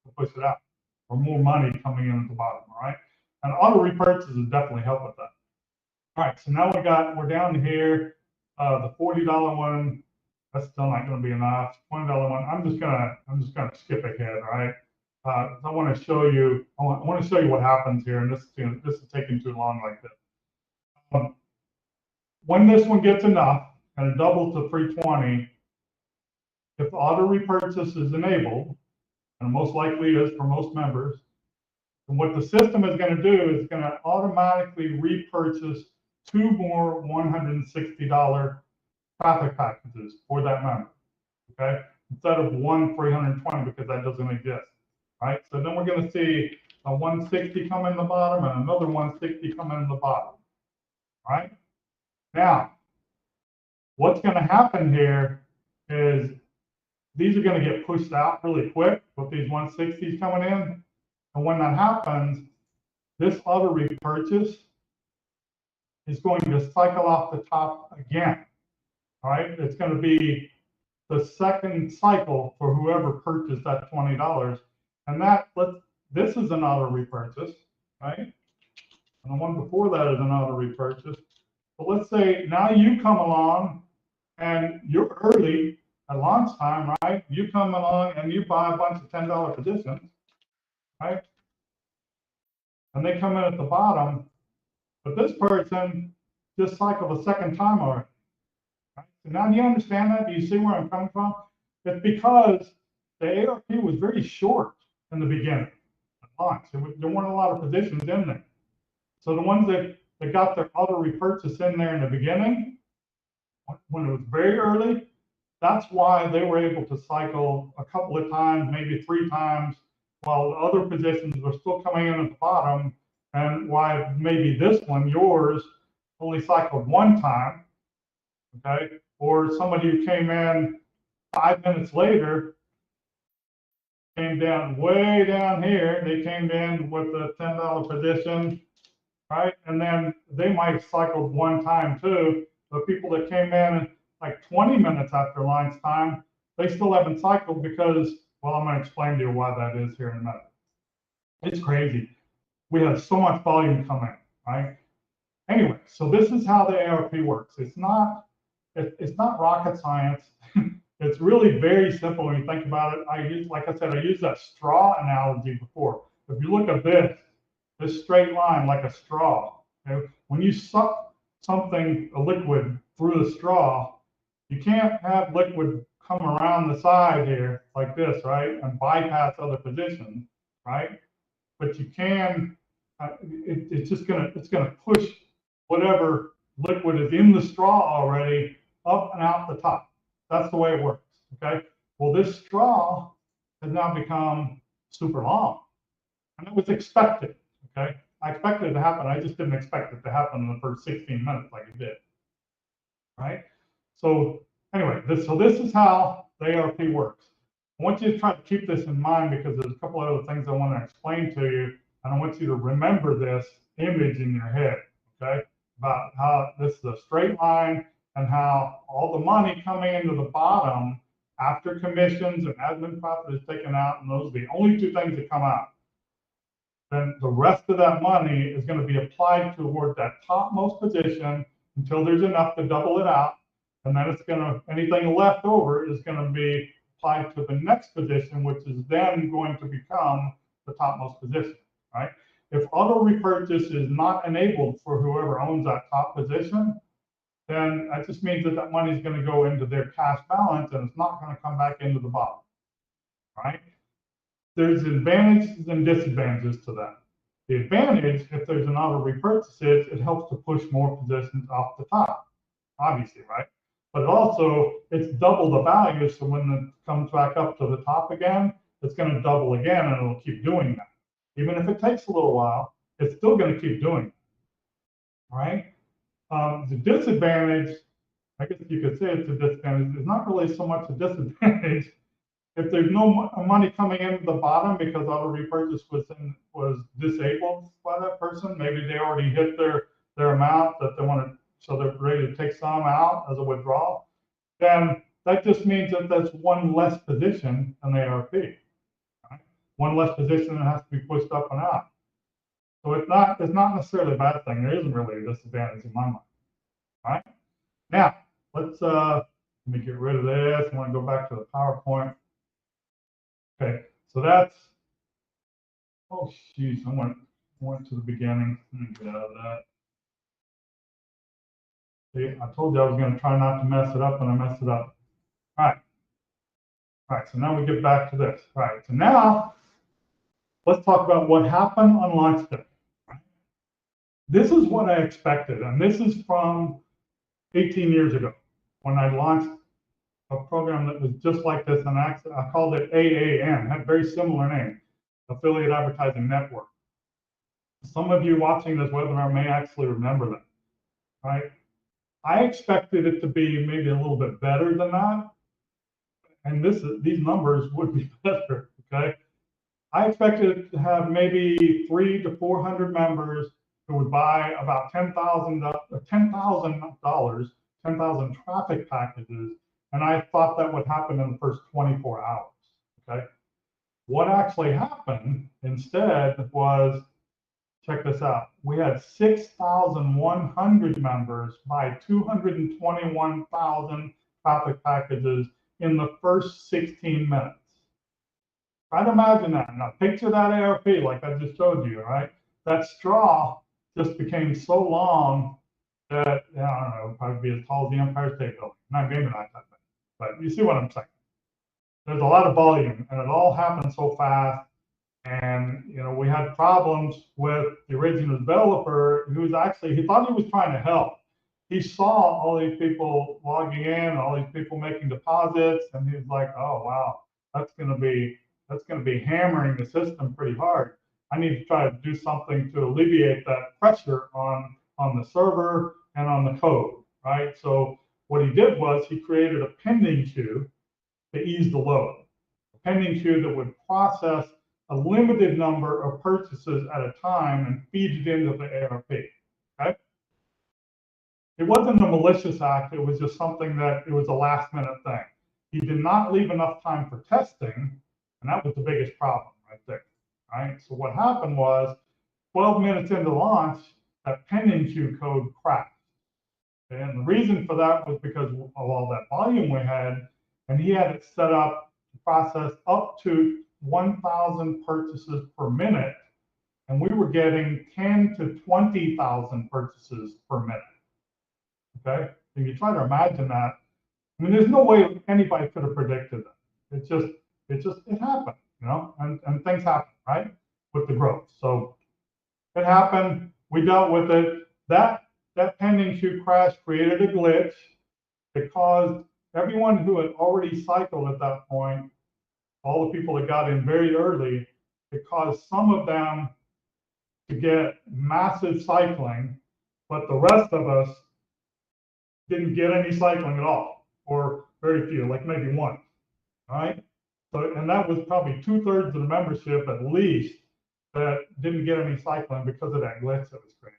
to push it out, or more money coming in at the bottom, all right? And auto repurchases definitely help with that. All right, so now we're down here, the $40 one. That's still not going to be enough. $20 one. I'm just gonna skip ahead. All right. I want to show you. I want to show you what happens here, and this is taking too long like this. When this one gets enough and it doubles to 320, if auto repurchase is enabled, and most likely is for most members, and what the system is going to do is it's going to automatically repurchase 2 more $160 traffic packages for that member, okay? Instead of 1 $320, because that doesn't exist, right? So then we're going to see a 160 come in the bottom and another 160 come in the bottom, right? Now, what's going to happen here is these are going to get pushed out really quick with these 160s coming in. And when that happens, this auto repurchase is going to cycle off the top again. All right, it's going to be the second cycle for whoever purchased that $20. And this is an auto repurchase, right? And the one before that is an auto repurchase. But let's say now you come along and you're early at launch time, right? You come along and you buy a bunch of $10 positions, right? And they come in at the bottom, but this person just cycled a second time already. Right? So now, do you understand that? Do you see where I'm coming from? It's because the ARP was very short in the beginning at launch. There weren't a lot of positions in there. So the ones that got their auto repurchase in there in the beginning, when it was very early, that's why they were able to cycle a couple of times, maybe 3 times, while other positions were still coming in at the bottom, and why maybe this one, yours, only cycled 1 time, okay? Or somebody who came in 5 minutes later came down way down here. They came in with a $10 position, right? And then they might have cycled 1 time too. The people that came in like 20 minutes after launch time, they still haven't cycled because, well, I'm going to explain to you why that is here in a minute. It's crazy. We have so much volume coming, right? Anyway, so this is how the ARP works. It's not rocket science. It's really very simple when you think about it. I used that straw analogy before. If you look at this straight line like a straw, okay? When you suck a liquid through the straw, you can't have liquid come around the side here like this, right, and bypass other positions, right? But you can. It's gonna push whatever liquid is in the straw already up and out the top. That's the way it works, okay? Well, this straw has now become super long, and it was expected, okay? I expected it to happen. I just didn't expect it to happen in the first 16 minutes like it did, right? So anyway, this is how the ARP works. I want you to try to keep this in mind because there's a couple of other things I want to explain to you, and I want you to remember this image in your head, okay? About how this is a straight line and how all the money coming into the bottom after commissions and admin profit is taken out, and those are the only 2 things that come out. Then the rest of that money is going to be applied toward that topmost position until there's enough to double it out. And then anything left over is going to be applied to the next position, which is then going to become the topmost position, right? If auto repurchase is not enabled for whoever owns that top position, then that just means that money is going to go into their cash balance and it's not going to come back into the bottom, right? There's advantages and disadvantages to that. The advantage, if there's an auto repurchase, is it helps to push more positions off the top, obviously, right? But also, it's double the value, so when it comes back up to the top again, it's going to double again, and it'll keep doing that. Even if it takes a little while, it's still going to keep doing it, right? The disadvantage, I guess you could say it's a disadvantage, it's not really so much a disadvantage. If there's no money coming in the bottom because auto repurchase was disabled by that person, maybe they already hit their amount that they want to, so they're ready to take some out as a withdrawal, then that just means that that's one less position in the ARP. Right? One less position that has to be pushed up and out. So it's not necessarily a bad thing. There isn't really a disadvantage in my mind. All right. Now let me get rid of this. I want to go back to the PowerPoint. Okay, so that's, oh geez, I went to the beginning. Let me get out of that. See, I told you I was going to try not to mess it up, and I messed it up. All right, so now we get back to this. All right, so now let's talk about what happened on launch day. This is what I expected, and this is from 18 years ago when I launched a program that was just like this, and I called it AAN, had a very similar name, Affiliate Advertising Network. Some of you watching this webinar may actually remember that, right? I expected it to be maybe a little bit better than that, and these numbers would be better, okay? I expected it to have maybe 300 to 400 members who would buy about $10,000 traffic packages, and I thought that would happen in the first 24 hours, okay? What actually happened instead was, check this out, we had 6,100 members buy 221,000 traffic packages in the first 16 minutes. Try to imagine that. Now picture that ARP like I just showed you, right? That straw just became so long that, I don't know, probably be as tall as the Empire State Building. Not maybe not that big, but you see what I'm saying. There's a lot of volume, and it all happened so fast. And we had problems with the original developer, who was actually, he thought he was trying to help. He saw all these people logging in, all these people making deposits, and he was like, oh wow, that's gonna be hammering the system pretty hard. I need to try to do something to alleviate that pressure on the server and on the code, right? So what he did was he created a pending queue to ease the load. A pending queue that would process a limited number of purchases at a time and feed it into the ARP, okay? It wasn't a malicious act, it was just something that, it was a last minute thing. He did not leave enough time for testing, and that was the biggest problem right there, right? So what happened was, 12 minutes into launch, that pending queue code crashed. And the reason for that was because of all that volume we had, and he had it set up to process up to 1,000 purchases per minute, and we were getting 10 to 20,000 purchases per minute. Okay, if you try to imagine that, I mean, there's no way anybody could have predicted that. It happened, and things happen, right, with the growth. So it happened. We dealt with it. That pending queue crash created a glitch. It caused everyone who had already cycled at that point, all the people that got in very early, it caused some of them to get massive cycling, but the rest of us didn't get any cycling at all, or very few, like maybe one, all right? So, and that was probably 2/3 of the membership at least that didn't get any cycling because of that glitch that was created,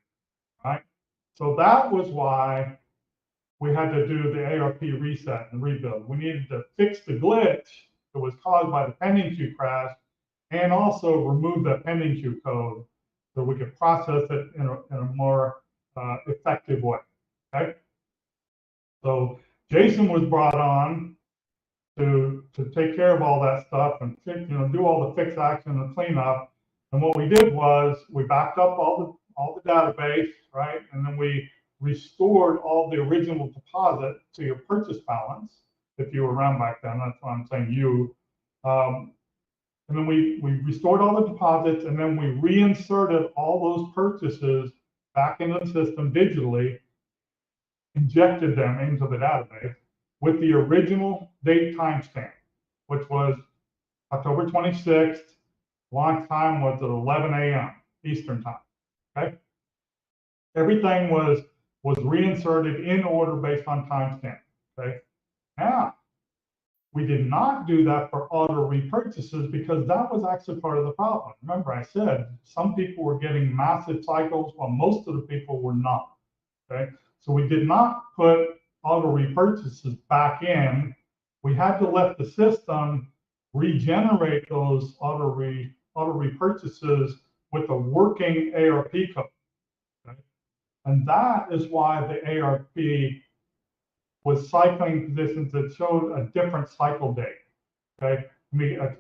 right? So that was why we had to do the ARP reset and rebuild. We needed to fix the glitch that was caused by the pending queue crash, and also remove that pending queue code so we could process it in a more effective way, okay? So Jason was brought on to take care of all that stuff and do all the fix action and cleanup. And what we did was we backed up all the database, right? And then we restored all the original deposit to your purchase balance. If you were around back then, that's why I'm saying you. and then we restored all the deposits, and then we reinserted all those purchases back into the system digitally, injected them into the database with the original date timestamp, which was October 26th. Launch time was at 11 a.m. Eastern time. Okay, everything was reinserted in order based on timestamp. Okay, now we did not do that for auto repurchases because that was actually part of the problem. Remember, I said some people were getting massive cycles while most of the people were not. Okay, so we did not put auto repurchases back in. We had to let the system regenerate those auto repurchases with a working ARP code. Okay? And that is why the ARP was cycling positions that showed a different cycle date. Okay,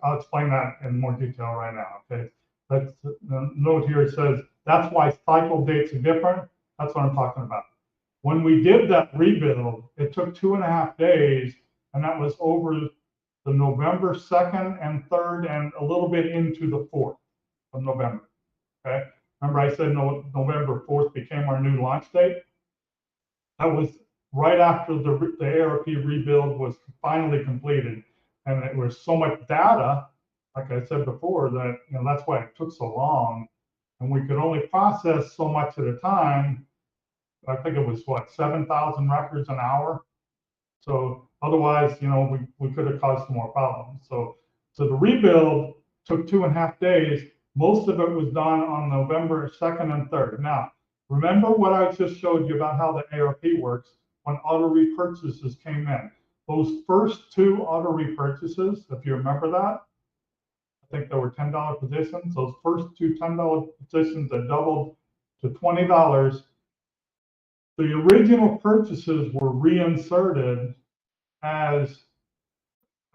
I'll explain that in more detail right now. Okay, that's the note here. It says that's why cycle dates are different. That's what I'm talking about. When we did that rebuild, it took 2.5 days, and that was over the November 2nd and 3rd, and a little bit into the 4th of November. Okay, remember I said November 4th became our new launch date. That was right after the ARP rebuild was finally completed, and there was so much data, like I said before, that that's why it took so long, and we could only process so much at a time. I think it was what, 7,000 records an hour. So otherwise, we could have caused some more problems. So the rebuild took 2.5 days. Most of it was done on November 2nd and 3rd. Now, remember what I just showed you about how the ARP works when auto repurchases came in. Those first 2 auto repurchases, if you remember that, I think there were $10 positions. Those first 2 $10 positions that doubled to $20. The original purchases were reinserted as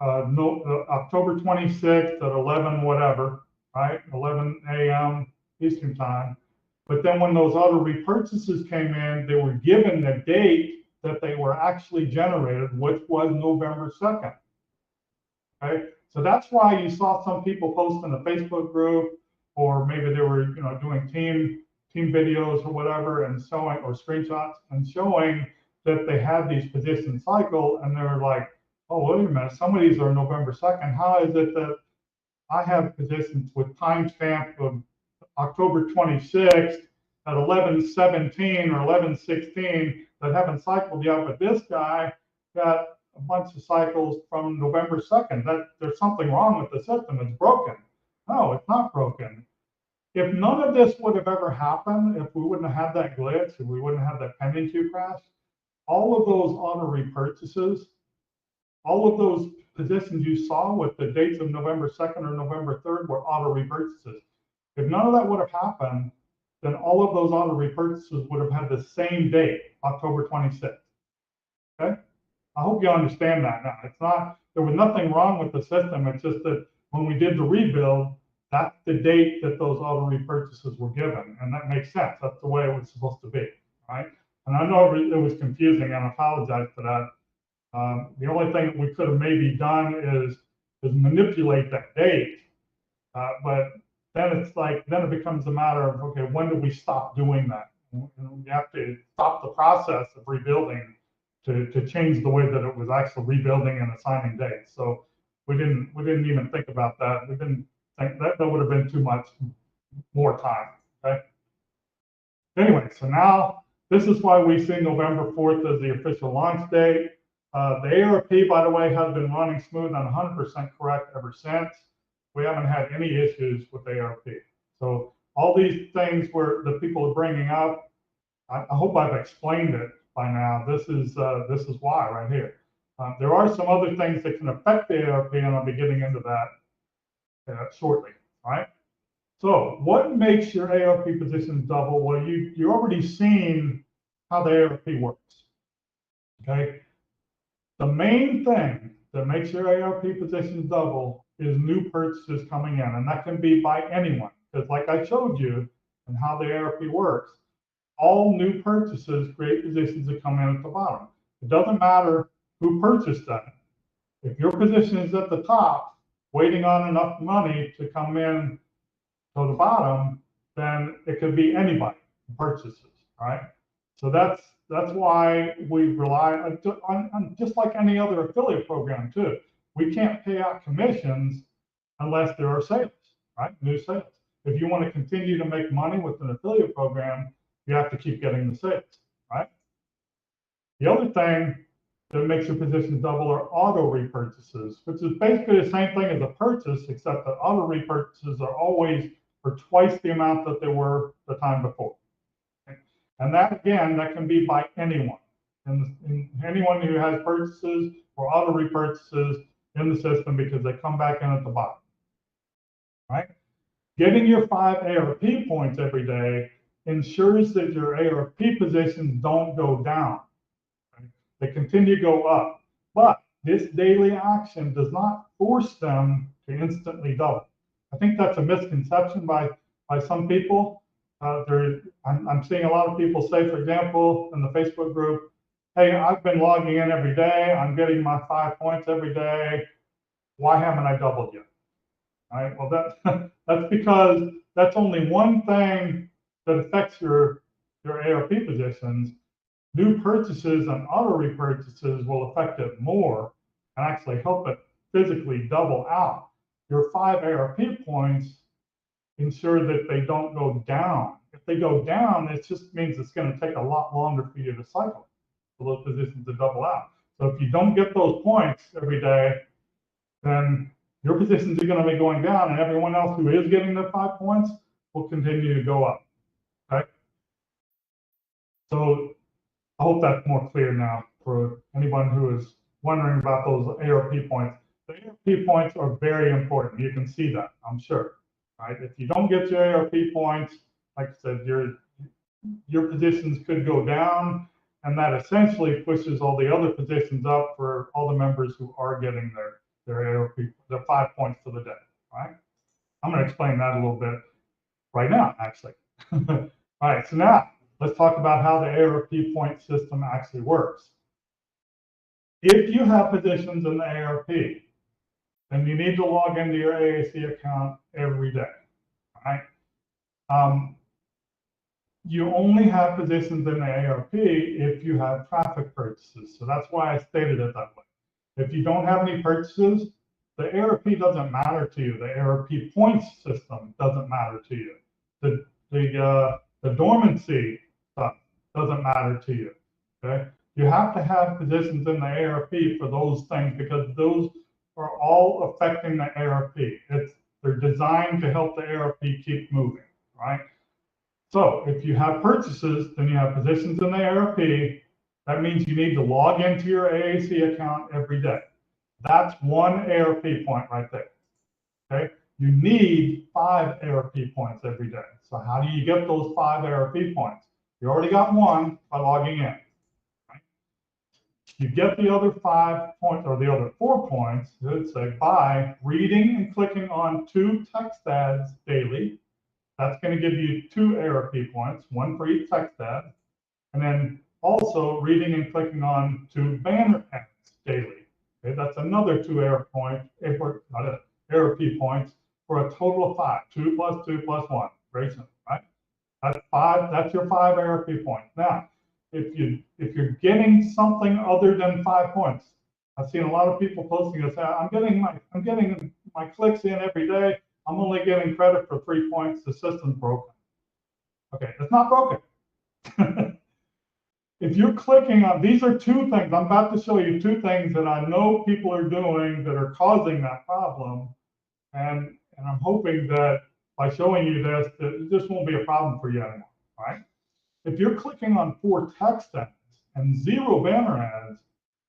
October 26th at 11 whatever, right? 11 a.m. Eastern time. But then when those auto repurchases came in, they were given the date that they were actually generated, which was November 2nd. Okay, so that's why you saw some people post in the Facebook group, or maybe they were doing team videos or whatever, and showing, or screenshots and showing that they had these position cycle, and they're like, oh, wait a minute, some of these are November 2nd. How is it that I have positions with timestamp of October 26th at 11:17 or 11:16 that haven't cycled yet, but this guy got a bunch of cycles from November 2nd? That there's something wrong with the system. It's broken. No, it's not broken. If none of this would have ever happened, if we wouldn't have had that glitch, if we wouldn't have that pending queue crash, all of those auto repurchases, all of those positions you saw with the dates of November 2nd or November 3rd were auto repurchases. If none of that would have happened, then all of those auto repurchases would have had the same date, October 26th. Okay? I hope you understand that now. It's not, there was nothing wrong with the system. It's just that when we did the rebuild, that's the date that those auto repurchases were given. And that makes sense. That's the way it was supposed to be, right? And I know it was confusing, and I apologize for that. The only thing that we could have maybe done is manipulate that date. But then it's like, then it becomes a matter of, okay, when do we stop doing that? We have to stop the process of rebuilding to change the way that it was actually rebuilding and assigning dates. So we didn't even think about that. We didn't think that would have been too much more time. Okay. Anyway, so now this is why we see November 4th as the official launch date. The ARP, by the way, has been running smooth and 100% correct ever since. We haven't had any issues with ARP. So all these things where the people are bringing up, I hope I've explained it by now. This is why right here. There are some other things that can affect the ARP, and I'll be getting into that shortly. Right. So what makes your ARP positions double? Well, you've already seen how the ARP works. Okay. The main thing that makes your ARP positions double is new purchases coming in, and that can be by anyone. Because like I showed you and how the ARP works, all new purchases create positions that come in at the bottom. It doesn't matter who purchased that. If your position is at the top, waiting on enough money to come in to the bottom, then it could be anybody who purchases, right? So that's why we rely on just like any other affiliate program too. We can't pay out commissions unless there are sales, right? New sales. If you want to continue to make money with an affiliate program, you have to keep getting the sales, right? The other thing that makes your positions double are auto repurchases, which is basically the same thing as a purchase, except that auto repurchases are always for twice the amount that they were the time before. And that, again, that can be by anyone. And anyone who has purchases or auto repurchases in the system because they come back in at the bottom, right? Getting your 5 ARP points every day ensures that your ARP positions don't go down. Right? They continue to go up. But this daily action does not force them to instantly double. I think that's a misconception by some people. I'm seeing a lot of people say, for example, in the Facebook group, hey, I've been logging in every day. I'm getting my 5 points every day. Why haven't I doubled yet? All right. Well, that's because that's only one thing that affects your ARP positions. New purchases and auto repurchases will affect it more and actually help it physically double out. Your 5 ARP points ensure that they don't go down. If they go down, it just means it's going to take a lot longer for you to cycle for those positions to double out. So if you don't get those points every day, then your positions are going to be going down, and everyone else who is getting their 5 points will continue to go up. Okay. So I hope that's more clear now for anyone who is wondering about those ARP points. The ARP points are very important. You can see that, I'm sure. Right? If you don't get your ARP points, like I said, your positions could go down, and that essentially pushes all the other positions up for all the members who are getting their ARP, their 5 points for the day. Right? I'm going to explain that a little bit right now, actually. All right, so now let's talk about how the ARP point system actually works. If you have positions in the ARP, then you need to log into your AAC account every day. All right? You only have positions in the ARP if you have traffic purchases. So that's why I stated it that way. If you don't have any purchases, the ARP doesn't matter to you. The ARP points system doesn't matter to you. The dormancy stuff doesn't matter to you. Okay? You have to have positions in the ARP for those things because those are all affecting the ARP. They're designed to help the ARP keep moving, right? So if you have purchases, then you have positions in the ARP. That means you need to log into your AAC account every day. That's 1 ARP point right there. Okay? You need 5 ARP points every day. So how do you get those 5 ARP points? You already got 1 by logging in. Right? You get the other 5 points or the other 4 points, let's say, by reading and clicking on 2 text ads daily. That's going to give you 2 ARP points, 1 for each text ad. And then also reading and clicking on 2 banner ads daily. Okay, that's another 2 ARP points for a total of 5. 2 plus 2 plus 1. Very simple, right? That's 5. That's your 5 ARP points. Now, if you're getting something other than 5 points, I've seen a lot of people posting this. I'm getting my clicks in every day. I'm only getting credit for 3 points. The system's broken. Okay, it's not broken. If you're clicking on, these are 2 things. I'm about to show you 2 things that I know people are doing that are causing that problem. And I'm hoping that by showing you this, that this won't be a problem for you anymore, right? If you're clicking on 4 text ads and 0 banner ads,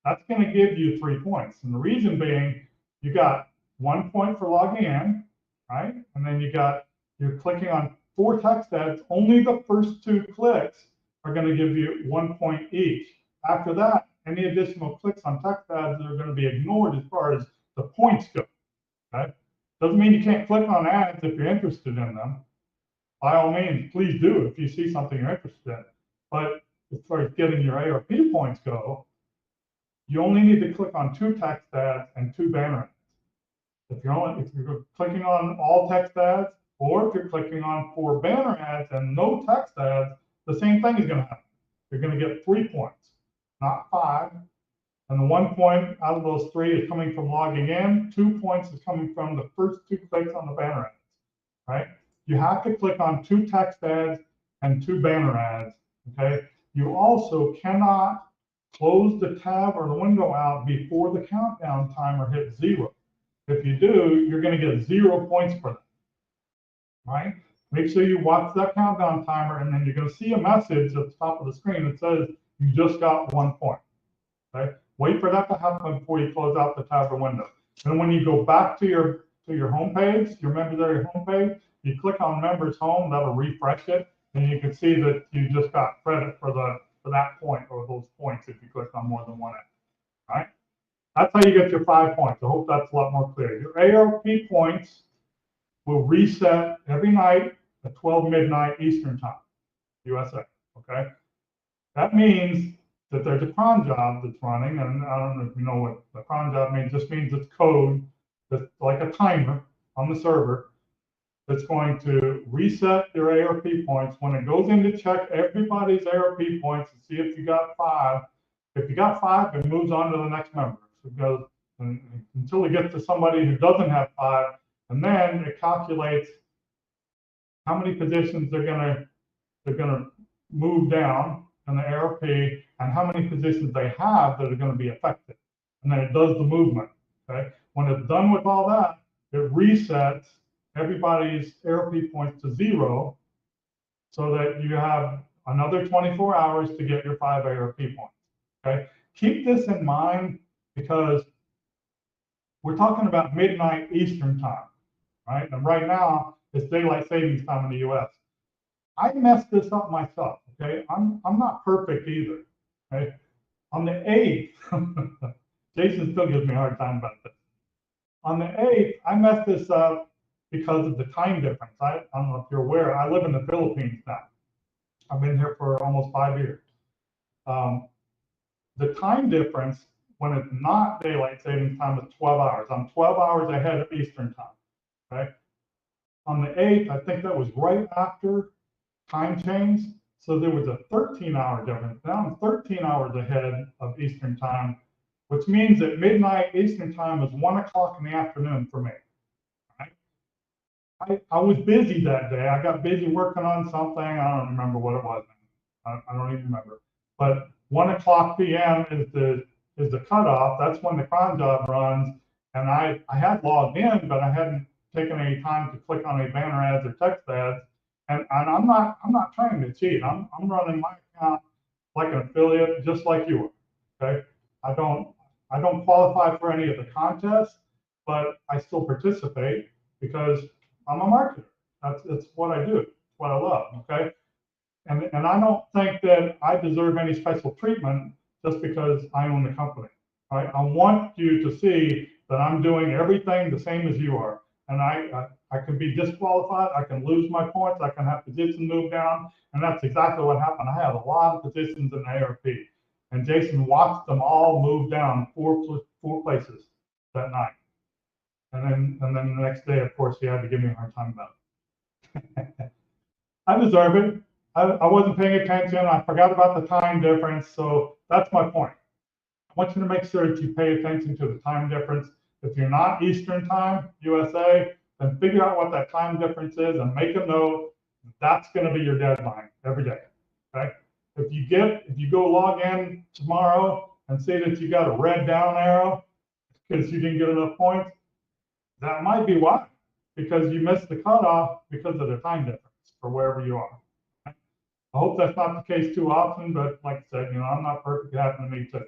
that's going to give you 3 points. And the reason being, you got 1 point for logging in, right? And then you're clicking on 4 text ads. Only the first 2 clicks are going to give you 1 point each. After that, any additional clicks on text ads are going to be ignored as far as the points go. Okay? Doesn't mean you can't click on ads if you're interested in them. By all means, please do if you see something you're interested in. But as far as getting your ARP points go, you only need to click on 2 text ads and 2 banner ads. if you're clicking on all text ads, or if you're clicking on 4 banner ads and no text ads, the same thing is going to happen. You're going to get 3 points, not 5. And the 1 point out of those 3 is coming from logging in. 2 points is coming from the first 2 clicks on the banner ads, right? You have to click on 2 text ads and 2 banner ads, okay? You also cannot close the tab or the window out before the countdown timer hits 0. If you do, you're going to get 0 points for that, right? Make sure you watch that countdown timer, and then you're going to see a message at the top of the screen that says you just got 1 point, okay? Wait for that to happen before you close out the tab or window. And when you go back to your home page, your members area home page, you click on members home, that'll refresh it, and you can see that you just got credit for that point or those points if you click on more than one ad, right? That's how you get your 5 points. I hope that's a lot more clear. Your ARP points will reset every night at 12 midnight Eastern time, USA, okay? That means that there's a cron job that's running, and I don't know if you know what the cron job means. Just means it's code that's like a timer on the server that's going to reset your ARP points. When it goes in to check everybody's ARP points and see if you got 5, if you got 5, it moves on to the next member. So it goes until it gets to somebody who doesn't have 5, and then it calculates how many positions they're gonna move down in the ARP and how many positions they have that are going to be affected. And then it does the movement, okay? When it's done with all that, it resets everybody's ARP points to 0 so that you have another 24 hours to get your 5 ARP points, okay? Keep this in mind because we're talking about midnight Eastern time, right? And right now, it's daylight savings time in the US. I messed this up myself, okay? I'm not perfect either, okay? On the 8th, Jason still gives me a hard time about this. On the 8th, I messed this up because of the time difference. I don't know if you're aware, I live in the Philippines now. I've been here for almost 5 years. The time difference, when it's not daylight savings time, is 12 hours. I'm 12 hours ahead of Eastern time, okay? On the 8th, I think that was right after time change. So there was a 13-hour difference. Now I'm 13 hours ahead of Eastern time, which means that midnight Eastern time is 1 o'clock in the afternoon for me. Right? I was busy that day. I got busy working on something. I don't remember what it was. I don't even remember. But 1 o'clock p.m. is the cutoff. That's when the cron job runs. And I had logged in, but I hadn't taken any time to click on any banner ads or text ads. And I'm not trying to cheat. I'm running my account like an affiliate, just like you are. Okay. I don't qualify for any of the contests, but I still participate because I'm a marketer. That's what I do. It's what I love. Okay. And I don't think that I deserve any special treatment just because I own the company. Right. I want you to see that I'm doing everything the same as you are. And I can be disqualified, I can lose my points, I can have positions move down, and that's exactly what happened. I had a lot of positions in ARP, and Jason watched them all move down four places that night. And then the next day, of course, he had to give me a hard time about it. I deserve it. I wasn't paying attention. I forgot about the time difference, so that's my point. I want you to make sure that you pay attention to the time difference. If you're not Eastern time, USA, then figure out what that time difference is and make a note. That's going to be your deadline every day. Okay. If you go log in tomorrow and see that you got a red down arrow because you didn't get enough points, that might be why, because you missed the cutoff because of the time difference for wherever you are. Okay? I hope that's not the case too often, but like I said, I'm not perfect. It happened to me too.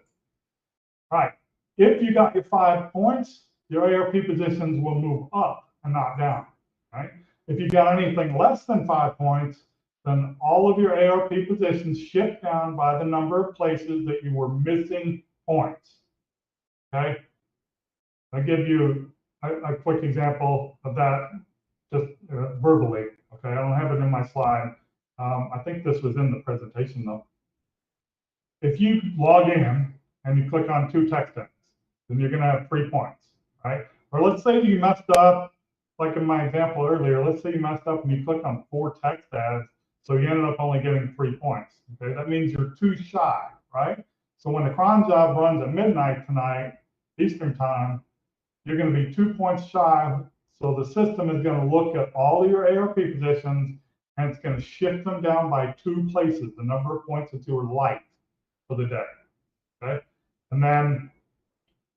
All right. If you got your 5 points, your ARP positions will move up and not down, right? If you got anything less than 5 points, then all of your ARP positions shift down by the number of places that you were missing points, okay? I'll give you a quick example of that just verbally, okay? I don't have it in my slide. I think this was in the presentation though. If you log in and you click on 2 text ads, then you're going to have 3 points, right? Or let's say you messed up, like in my example earlier, let's say you messed up and you clicked on 4 text ads, so you ended up only getting 3 points. Okay, that means you're too shy, right? So when the cron job runs at midnight tonight, Eastern time, you're going to be 2 points shy. So the system is going to look at all of your ARP positions and it's going to shift them down by 2 places, the number of points that you were light for the day. Okay, and then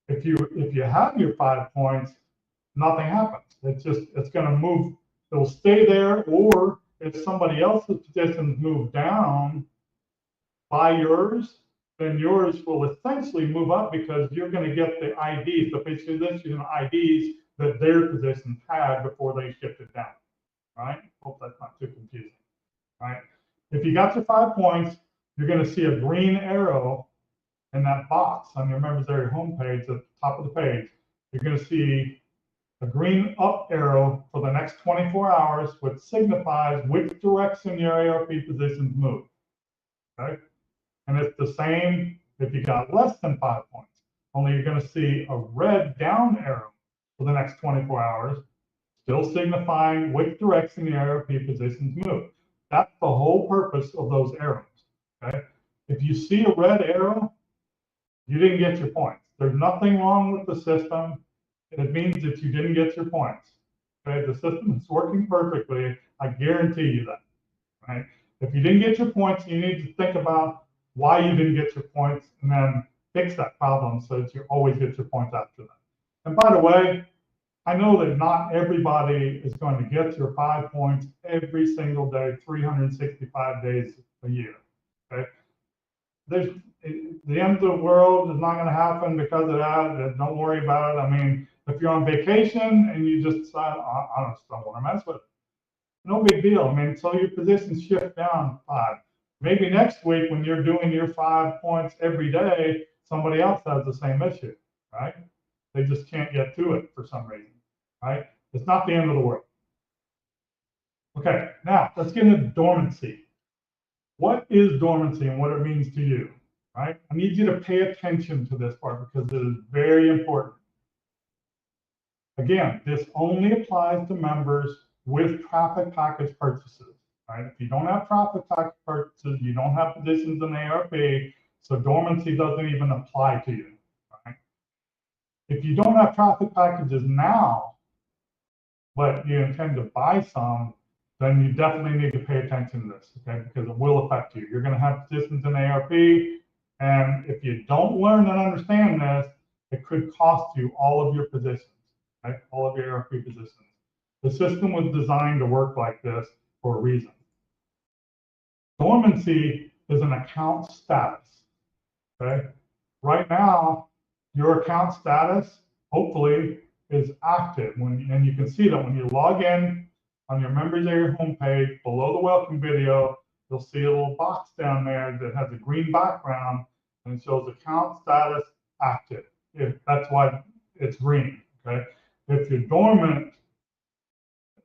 if you have your 5 points, nothing happens. It's going to move. It'll stay there, or if somebody else's positions move down by yours, then yours will essentially move up because you're going to get the IDs, the position IDs that their positions had before they shifted down. Right? Hope that's not too confusing. Right? If you got your 5 points, you're going to see a green arrow in that box on your members area homepage at the top of the page. You're going to see a green up arrow for the next 24 hours, which signifies which direction your ARP positions move. Okay? And it's the same if you got less than 5 points, only you're going to see a red down arrow for the next 24 hours, still signifying which direction the ARP positions move. That's the whole purpose of those arrows. Okay? If you see a red arrow, you didn't get your points. There's nothing wrong with the system. It means that you didn't get your points. Okay, the system is working perfectly. I guarantee you that. Right? If you didn't get your points, you need to think about why you didn't get your points and then fix that problem so that you always get your points after that. And by the way, I know that not everybody is going to get your 5 points every single day, 365 days a year. Okay? The end of the world is not going to happen because of that. Don't worry about it. I mean, if you're on vacation and you just decide, I just don't want to mess with it, no big deal. I mean, so your positions shift down 5. Maybe next week when you're doing your 5 points every day, somebody else has the same issue, right? They just can't get to it for some reason, right? It's not the end of the world. Okay, now let's get into dormancy. What is dormancy and what it means to you, right? I need you to pay attention to this part because it is very important. Again, this only applies to members with traffic package purchases, right? If you don't have traffic package purchases, you don't have positions in ARP, so dormancy doesn't even apply to you, right? If you don't have traffic packages now, but you intend to buy some, then you definitely need to pay attention to this, okay? Because it will affect you. You're going to have positions in ARP, and if you don't learn and understand this, it could cost you all of your positions, right? All of your ARP positions. The system was designed to work like this for a reason. Dormancy is an account status, okay? Right now, your account status, hopefully, is active. And you can see that when you log in on your members area homepage, below the welcome video, you'll see a little box down there that has a green background and it shows account status active. That's why it's green, okay? If you're dormant,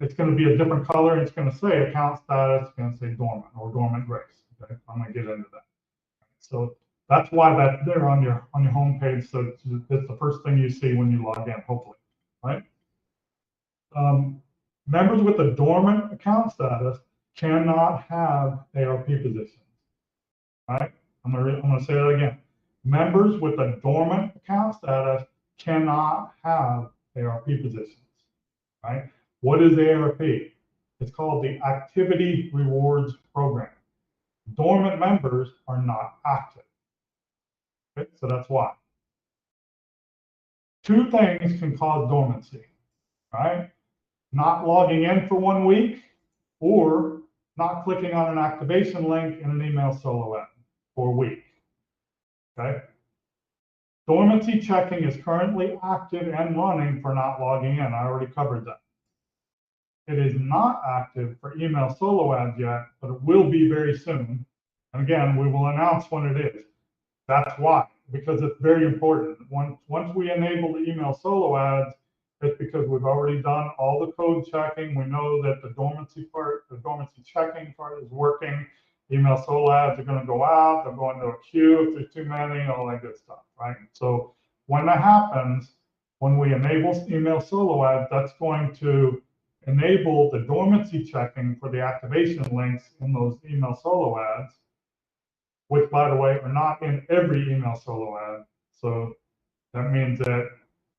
it's going to be a different color. It's going to say account status, it's going to say dormant or dormant grace, okay? I'm going to get into that. So that's why that's there on your homepage. So it's the first thing you see when you log in, hopefully, right? Members with a dormant account status cannot have ARP positions, right? I'm gonna say that again. Members with a dormant account status cannot have ARP positions, right? What is ARP? It's called the Activity Rewards Program. Dormant members are not active. Okay, so that's why. 2 things can cause dormancy, right? Not logging in for 1 week or not clicking on an activation link in an email solo ad for a week, okay? Dormancy checking is currently active and running for not logging in. I already covered that. It is not active for email solo ads yet, but it will be very soon. And again, we will announce when it is. That's why, because it's very important. Once we enable the email solo ads, it's because we've already done all the code checking. We know that the dormancy part, the dormancy checking part is working. Email solo ads are going to go out. They'll go into a queue if there's too many, all that good stuff, right? So when that happens, when we enable email solo ads, that's going to enable the dormancy checking for the activation links in those email solo ads, which, by the way, are not in every email solo ad. So that means that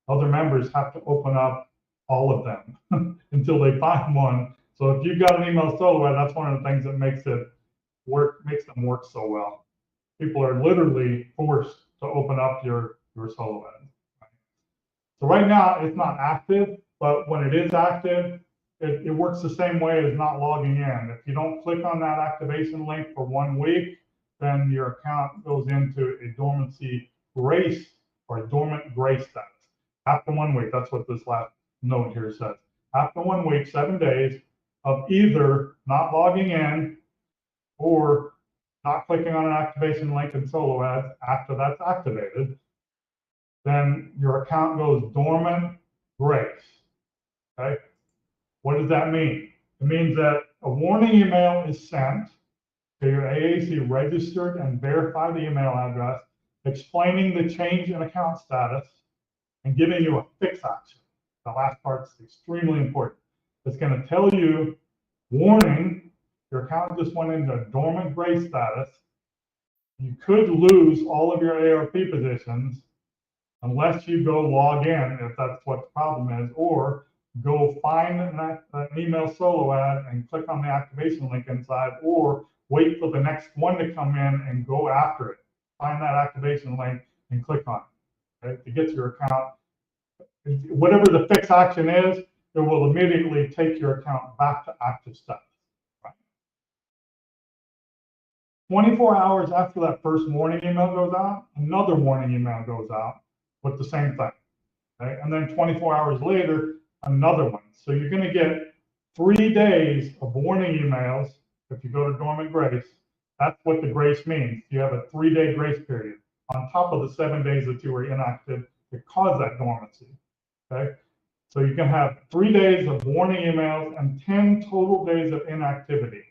other members have to open up all of them until they find one. So if you've got an email solo ad, that's one of the things that makes them work so well. People are literally forced to open up your solo ad. So right now it's not active, but when it is active, it works the same way as not logging in. If you don't click on that activation link for 1 week, then your account goes into a dormancy grace or a dormant grace status. After 1 week, that's what this last note here says. After 1 week, 7 days of either not logging in or not clicking on an activation link in solo ads after that's activated, then your account goes dormant grace. Okay? What does that mean? It means that a warning email is sent to your AAC registered and verified email address explaining the change in account status and giving you a fix action. The last part is extremely important. It's going to tell you, warning, your account just went into dormant grace status. You could lose all of your ARP positions unless you go log in, if that's what the problem is, or go find an email solo ad and click on the activation link inside, or wait for the next one to come in and go after it. Find that activation link and click on it, okay, to get to your account. Whatever the fix action is, it will immediately take your account back to active status. Right? 24 hours after that first warning email goes out, another warning email goes out with the same thing. Okay? And then 24 hours later, another one. So you're going to get 3 days of warning emails if you go to dormant grace. That's what the grace means. You have a 3-day grace period on top of the 7 days that you were inactive to cause that dormancy. Okay, so you can have 3 days of warning emails and 10 total days of inactivity.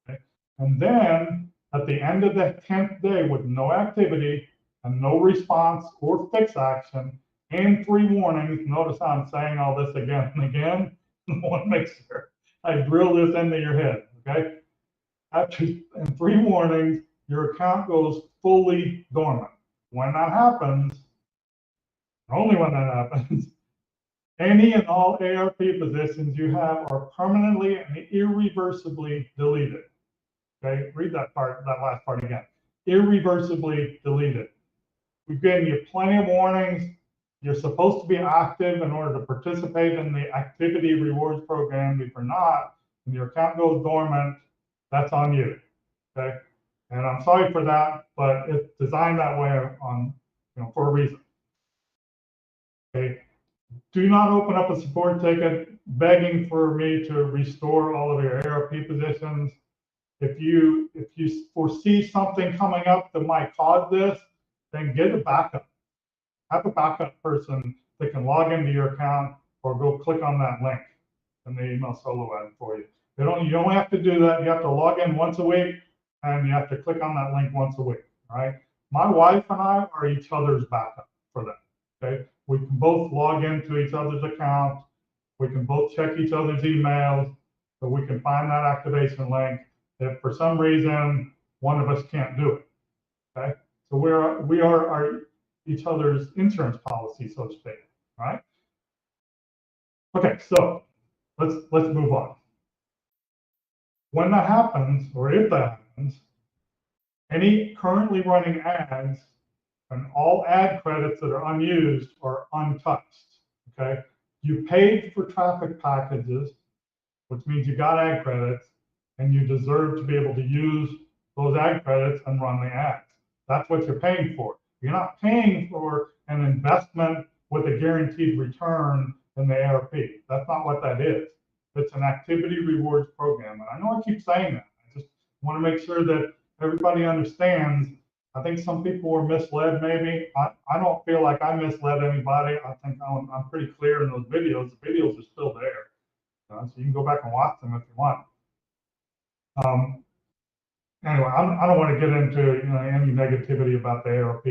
Okay? And then at the end of the 10th day with no activity and no response or fix action and 3 warnings, notice how I'm saying all this again and again. I want to make sure I drill this into your head. Okay, after 3 warnings, your account goes fully dormant. When that happens, only when that happens, any and all ARP positions you have are permanently and irreversibly deleted. Okay, read that last part again. Irreversibly deleted. We've given you plenty of warnings. You're supposed to be active in order to participate in the activity rewards program. If you're not, and your account goes dormant, that's on you. Okay, and I'm sorry for that, but it's designed that way for a reason. Okay. Do not open up a support ticket begging for me to restore all of your ARP positions. If you foresee something coming up that might cause this, then get a backup. Have a backup person that can log into your account or go click on that link in the email solo ad for you. You don't have to do that. You have to log in once a week and you have to click on that link once a week. All right. My wife and I are each other's backup for that. Okay. We can both log into each other's accounts. We can both check each other's emails, so we can find that activation link if for some reason one of us can't do it. Okay, so we are each other's insurance policy, so to speak. All right. Okay, so let's move on. When that happens, or if that happens, any currently running ads and all ad credits that are unused are untouched. Okay, you paid for traffic packages, which means you got ad credits, and you deserve to be able to use those ad credits and run the ads. That's what you're paying for. You're not paying for an investment with a guaranteed return in the ARP. That's not what that is. It's an activity rewards program. And I know I keep saying that. I just want to make sure that everybody understands. I think some people were misled, maybe. I don't feel like I misled anybody. I think I'm pretty clear in those videos. The videos are still there. So you can go back and watch them if you want. Anyway, I don't want to get into any negativity about the ARP.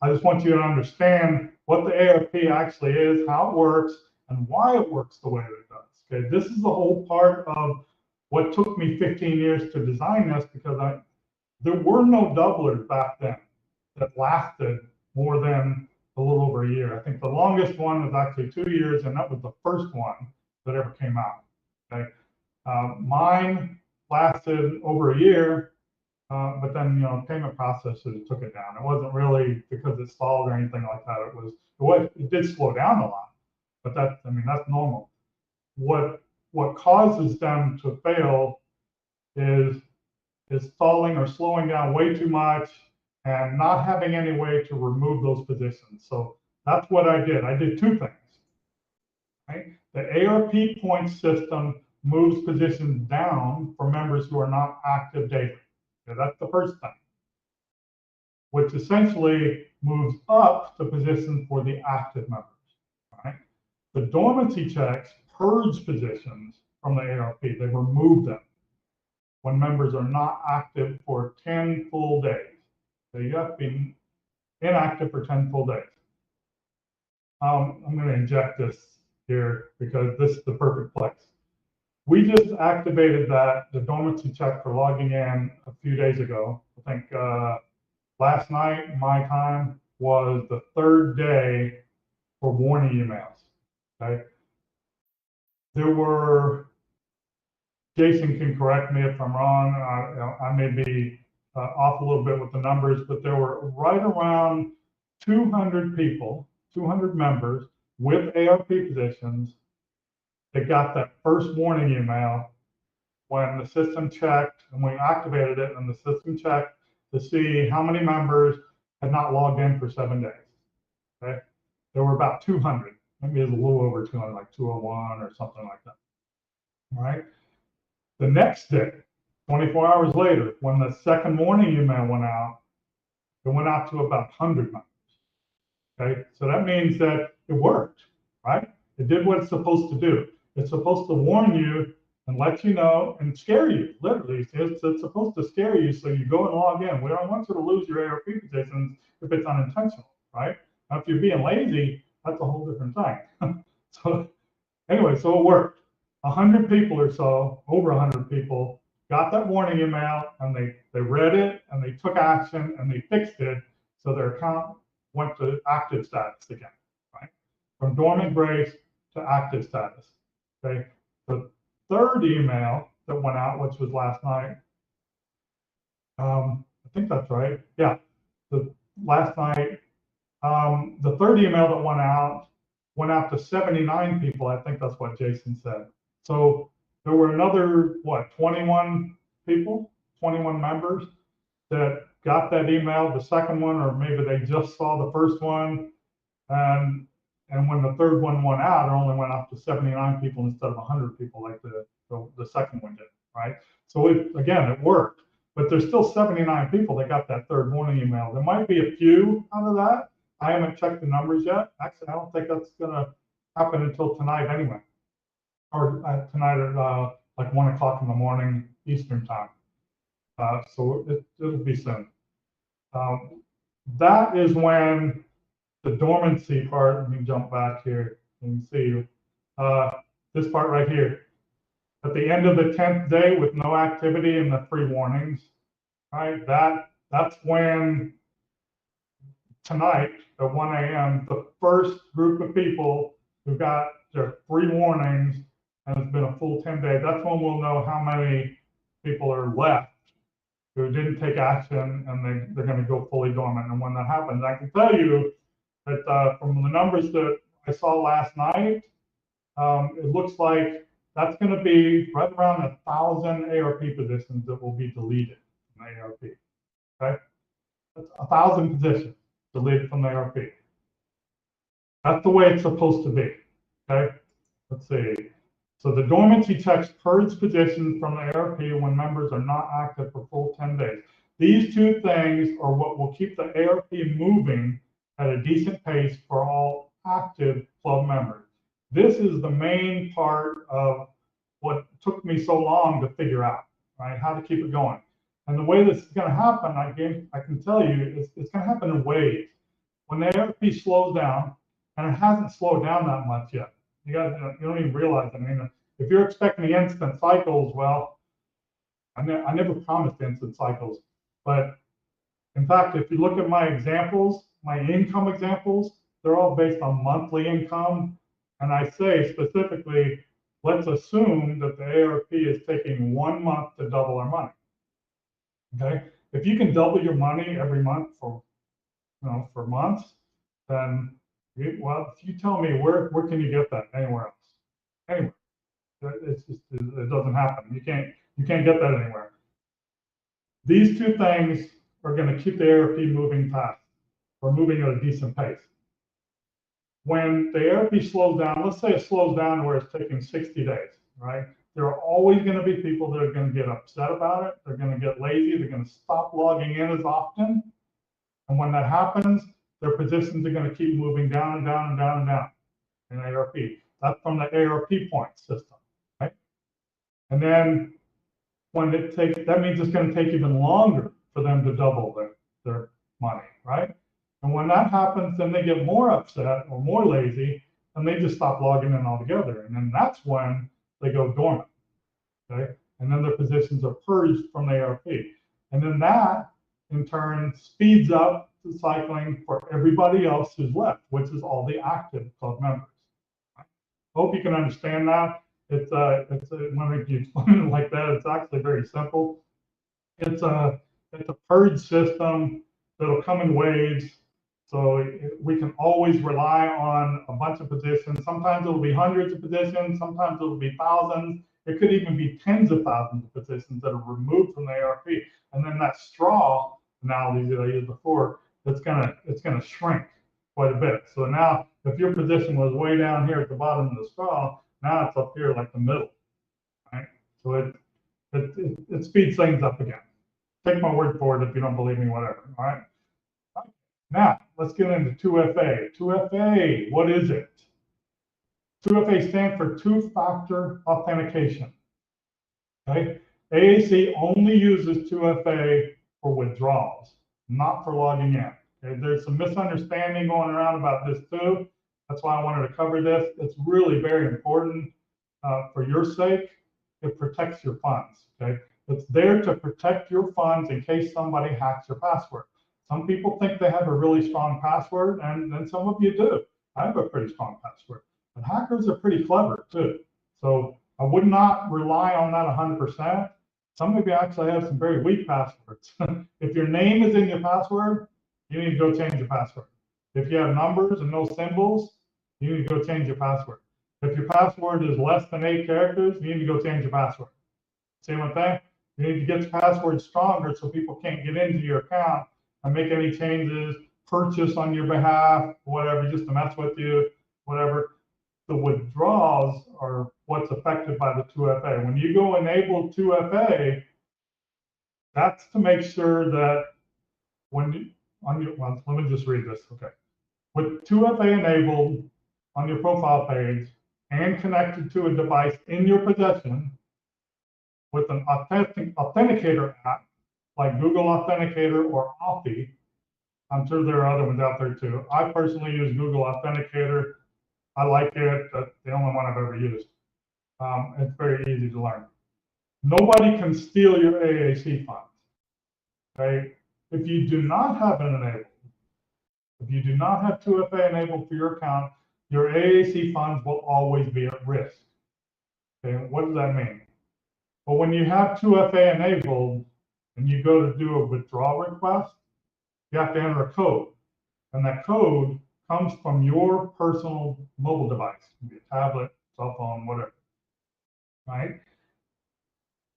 I just want you to understand what the ARP actually is, how it works, and why it works the way that it does. Okay, this is the whole part of what took me 15 years to design this, because there were no doublers back then that lasted more than a little over a year. I think the longest one was actually 2 years, and that was the first one that ever came out. Okay, mine lasted over a year, but then payment processors took it down. It wasn't really because it stalled or anything like that. It did slow down a lot, but that's normal. What causes them to fail is stalling or slowing down way too much and not having any way to remove those positions. So that's what I did. I did two things. Right? The ARP point system moves positions down for members who are not active daily. Okay, that's the first thing, which essentially moves up the position for the active members. Right? The dormancy checks purge positions from the ARP. They remove them when members are not active for 10 full days. So you have to be inactive for 10 full days. I'm going to inject this here because this is the perfect place. We just activated the dormancy check for logging in a few days ago. I think last night, my time, was the third day for warning emails. Okay. There were, Jason can correct me if I'm wrong, I may be off a little bit with the numbers, but there were right around 200 people, 200 members with ARP positions that got that first warning email when the system checked, and we activated it, and the system checked to see how many members had not logged in for 7 days. Okay, there were about 200, maybe it was a little over 200, like 201 or something like that. All right. The next day, 24 hours later, when the second warning email went out, it went out to about 100 members. Okay, so that means that it worked, right? It did what it's supposed to do. It's supposed to warn you and let you know and scare you. Literally, it's supposed to scare you so you go and log in. We don't want you to lose your ARP positions if it's unintentional, right? Now, if you're being lazy, that's a whole different thing. So anyway, so it worked. 100 people or so, over 100 people, got that warning email, and they read it, and they took action, and they fixed it, so their account went to active status again, right? From dormant brace to active status. Okay. The third email that went out, which was last night, I think that's right. Yeah, last night, the third email that went out to 79 people. I think that's what Jason said. So there were another, 21 people, 21 members that got that email, the second one, or maybe they just saw the first one. And when the third one went out, it only went up to 79 people instead of 100 people like the second one did, right? So again, it worked. But there's still 79 people that got that third warning email. There might be a few out of that. I haven't checked the numbers yet. Actually, I don't think that's going to happen until tonight anyway. Or tonight at like 1 o'clock in the morning Eastern time. So it'll be soon. That is when the dormancy part, let me jump back here and see this part right here. At the end of the 10th day with no activity and the free warnings, right? That's when tonight at 1 a.m., the first group of people who got their free warnings, and it's been a full 10 days, that's when we'll know how many people are left who didn't take action, and they're going to go fully dormant. And when that happens, I can tell you that from the numbers that I saw last night, it looks like that's going to be right around 1,000 ARP positions that will be deleted from the ARP. Okay, that's 1,000 positions deleted from the ARP. That's the way it's supposed to be. Okay, let's see. So the dormancy checks purge positions from the ARP when members are not active for full 10 days. These two things are what will keep the ARP moving at a decent pace for all active club members. This is the main part of what took me so long to figure out, right? How to keep it going. And the way this is going to happen, I can tell you, it's going to happen in waves. when the ARP slows down, and it hasn't slowed down that much yet, you don't even realize it. I mean, if you're expecting the instant cycles, well, I never promised instant cycles, but in fact, if you look at my examples, my income examples, they're all based on monthly income. And I say specifically, let's assume that the ARP is taking 1 month to double our money. Okay, if you can double your money every month for months, then well, if you tell me where can you get that anywhere else? Anywhere. It doesn't happen. You can't get that anywhere. These two things are going to keep the ARP moving fast, or moving at a decent pace. When the ARP slows down, let's say it slows down where it's taking 60 days, right? There are always going to be people that are going to get upset about it. They're going to get lazy. They're going to stop logging in as often. And when that happens, their positions are going to keep moving down and down and down and down in ARP. That's from the ARP point system, right? And then when it takes, that means it's going to take even longer for them to double their money, right? And when that happens, then they get more upset or more lazy, and they just stop logging in altogether. And then that's when they go dormant, okay? And then their positions are purged from the ARP. And then that, in turn, speeds up the cycling for everybody else who's left, which is all the active club members. I hope you can understand that. When you explain it like that, it's actually very simple. It's a purge system that'll come in waves. So we can always rely on a bunch of positions. Sometimes it'll be hundreds of positions. Sometimes it'll be thousands. It could even be tens of thousands of positions that are removed from the ARP. And then that straw analogy that I used before, it's gonna shrink quite a bit. So now, if your position was way down here at the bottom of the straw, now it's up here like the middle, right? So it speeds things up again. Take my word for it if you don't believe me, whatever, all right? Now, let's get into 2FA. 2FA, what is it? 2FA stands for two-factor authentication, okay? AAC only uses 2FA for withdrawals, not for logging in. Okay? There's some misunderstanding going around about this too. That's why I wanted to cover this. It's really very important for your sake. It protects your funds, okay? It's there to protect your funds in case somebody hacks your password. Some people think they have a really strong password, and some of you do. I have a pretty strong password, but hackers are pretty clever too. So I would not rely on that 100%. Some of you actually have some very weak passwords. If your name is in your password, you need to go change your password. If you have numbers and no symbols, you need to go change your password. If your password is less than 8 characters, you need to go change your password. See what I'm saying? You need to get your password stronger so people can't get into your account and make any changes, purchase on your behalf, whatever, just to mess with you, whatever. The withdrawals are what's affected by the 2FA. When you go enable 2FA, that's to make sure that when you, well, let me just read this, okay. With 2FA enabled on your profile page and connected to a device in your possession with an authenticator app like Google Authenticator or Authy, I'm sure there are other ones out there too. I personally use Google Authenticator. I like it. That's the only one I've ever used. It's very easy to learn. Nobody can steal your AAC funds, okay? If you do not have it enabled, if you do not have 2FA enabled for your account, your AAC funds will always be at risk. Okay, what does that mean? Well, when you have 2FA enabled and you go to do a withdrawal request, you have to enter a code. And that code comes from your personal mobile device, it can be a tablet, cell phone, whatever, right?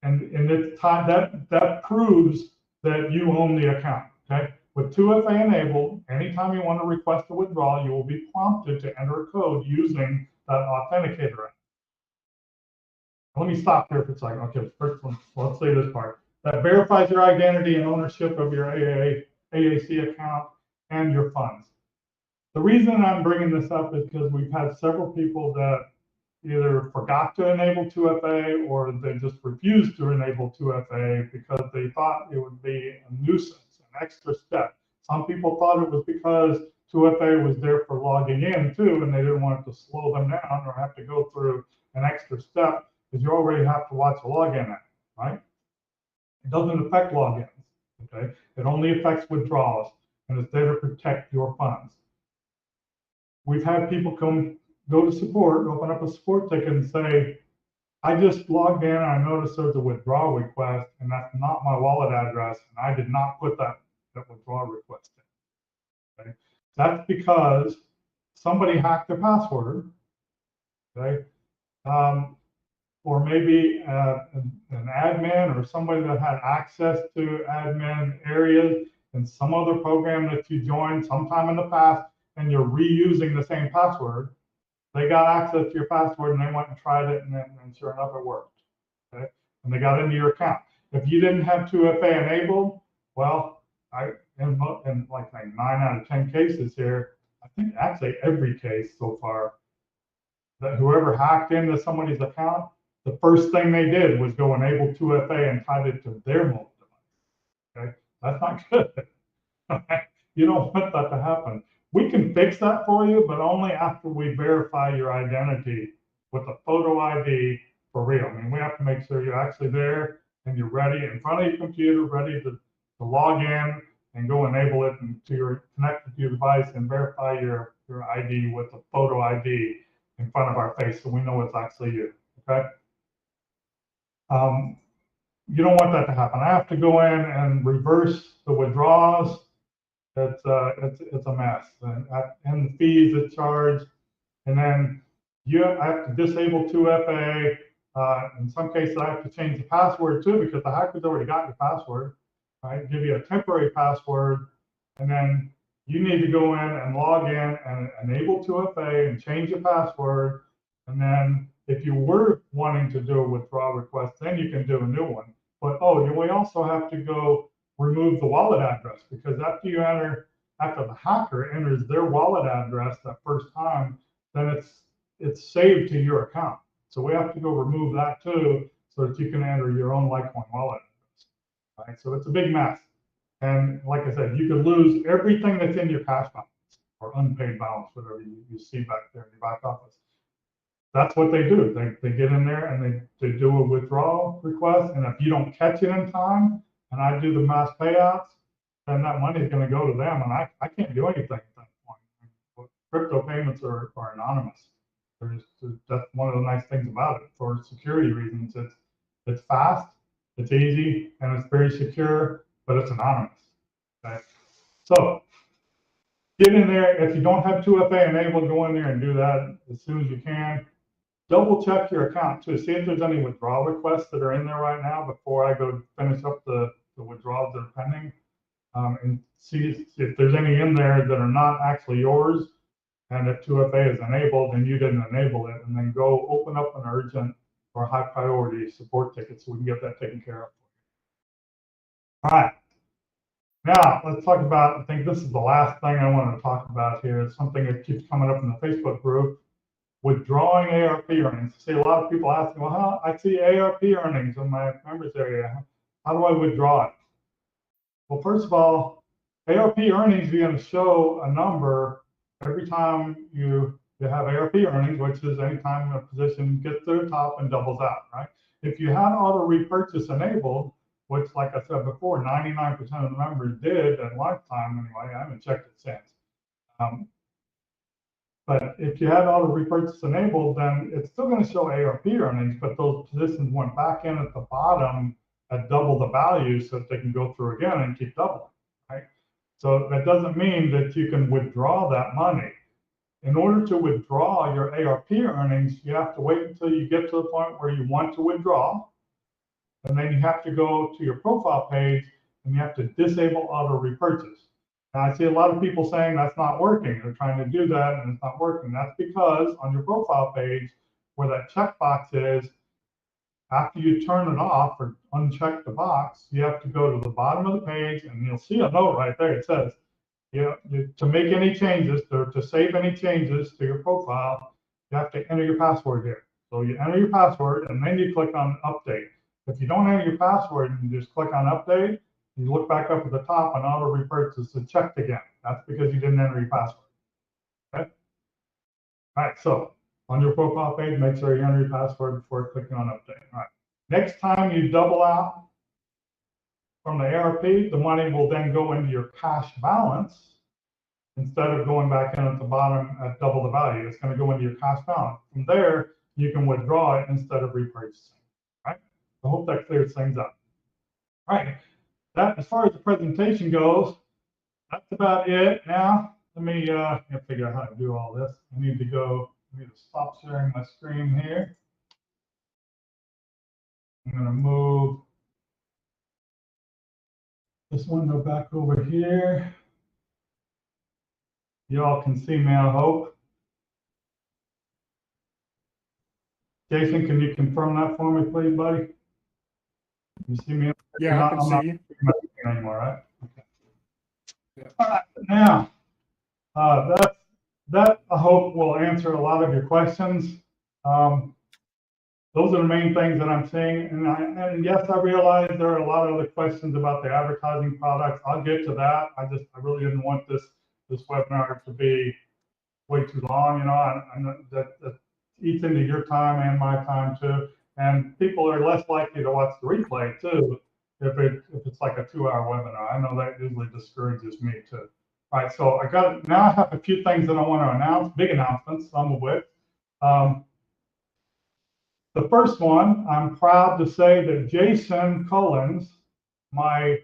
And it's that proves that you own the account, okay? With 2FA enabled, anytime you want to request a withdrawal, you will be prompted to enter a code using that authenticator app. Let me stop here for a second. Okay, first one, let's say this part. That verifies your identity and ownership of your AAC account and your funds. The reason I'm bringing this up is because we've had several people that either forgot to enable 2FA or they just refused to enable 2FA because they thought it would be a nuisance, an extra step. Some people thought it was because 2FA was there for logging in too, and they didn't want it to slow them down or have to go through an extra step because you already have to watch a login app, right? It doesn't affect logins, okay? It only affects withdrawals, and it's there to protect your funds. We've had people go to support, open up a support ticket and say, I just logged in, I noticed there's a withdrawal request, and that's not my wallet address, and I did not put that withdrawal request in. Okay? That's because somebody hacked their password, okay? Or maybe an admin or somebody that had access to admin areas in some other program that you joined sometime in the past, and you're reusing the same password. They got access to your password and they went and tried it, and sure enough, it worked. Okay, and they got into your account. If you didn't have 2FA enabled, well, in like 9 out of 10 cases here, I think actually every case so far, that whoever hacked into somebody's account, the first thing they did was go enable 2FA and tied it to their mobile device. Okay, that's not good. You don't want that to happen. We can fix that for you, but only after we verify your identity with a photo ID for real. I mean, we have to make sure you're actually there and you're ready in front of your computer, ready to log in and go enable it and connected to your device and verify your ID with a photo ID in front of our face so we know it's actually you, okay? You don't want that to happen. I have to go in and reverse the withdrawals. It's a mess, and the fees that charged, and then I have to disable 2FA. In some cases, I have to change the password too because the hacker's already got your password. Right? Give you a temporary password, and then you need to go in and log in and enable 2FA and change your password. And then if you were wanting to do a withdrawal request, then you can do a new one. But we also have to go remove the wallet address because after the hacker enters their wallet address that first time, then it's saved to your account. So we have to go remove that too so that you can enter your own Litecoin wallet address. Right? So it's a big mess. And like I said, you could lose everything that's in your cash balance or unpaid balance, whatever you see back there in your back office. That's what they do. They get in there and they do a withdrawal request. And if you don't catch it in time, and I do the mass payouts, then that money is going to go to them, and I can't do anything at that point. Crypto payments are anonymous. That's one of the nice things about it. For security reasons, it's fast, it's easy, and it's very secure, but it's anonymous. Okay? So get in there. If you don't have 2FA enabled, go in there and do that as soon as you can. Double check your account too. See if there's any withdrawal requests that are in there right now before I go finish up the withdrawals that are pending. And see if there's any in there that are not actually yours. And if 2FA is enabled and you didn't enable it, and then go open up an urgent or high priority support ticket so we can get that taken care of. All right. Now let's talk about, I think this is the last thing I want to talk about here. It's something that keeps coming up in the Facebook group. Withdrawing ARP earnings. I see a lot of people asking, well, I see ARP earnings in my members area. How do I withdraw it? Well, first of all, ARP earnings, you're going to show a number every time you have ARP earnings, which is anytime a position gets to the top and doubles out, right? If you had auto repurchase enabled, which, like I said before, 99% of the members did at lunchtime anyway, I haven't checked it since. But if you had auto repurchase enabled, then it's still going to show ARP earnings, but those positions went back in at the bottom at double the value so that they can go through again and keep doubling, right? So that doesn't mean that you can withdraw that money. In order to withdraw your ARP earnings, you have to wait until you get to the point where you want to withdraw. And then you have to go to your profile page and you have to disable auto repurchase. Now, I see a lot of people saying that's not working. They're trying to do that and it's not working. That's because on your profile page, where that checkbox is, after you turn it off or uncheck the box, you have to go to the bottom of the page and you'll see a note right there. It says, to make any changes, to save any changes to your profile, you have to enter your password here. So you enter your password and then you click on update. If you don't enter your password and you just click on update, you look back up at the top and auto repurchase is checked again. That's because you didn't enter your password. Okay. All right, so on your profile page, make sure you enter your password before clicking on update. All right. Next time you double out from the ARP, the money will then go into your cash balance instead of going back in at the bottom at double the value. It's going to go into your cash balance. From there, you can withdraw it instead of repurchasing. All right. I hope that clears things up. All right. That, as far as the presentation goes, that's about it. Now, let me figure out how to do all this. I need to stop sharing my screen here. I'm going to move this window back over here. Y'all can see me, I hope. Jason, can you confirm that for me, please, buddy? You see me? Yeah, I can see you. I'm not anymore, right? Okay. Yeah. All right, now, that I hope will answer a lot of your questions. Those are the main things that I'm seeing. And yes, I realize there are a lot of other questions about the advertising products. I'll get to that. I really didn't want this webinar to be way too long. You know, I know that eats into your time and my time too. And people are less likely to watch the replay too if it's like a 2-hour webinar. I know that usually discourages me too. All right, so now I have a few things that I want to announce, big announcements, some of which. The first one, I'm proud to say that Jason Collins, my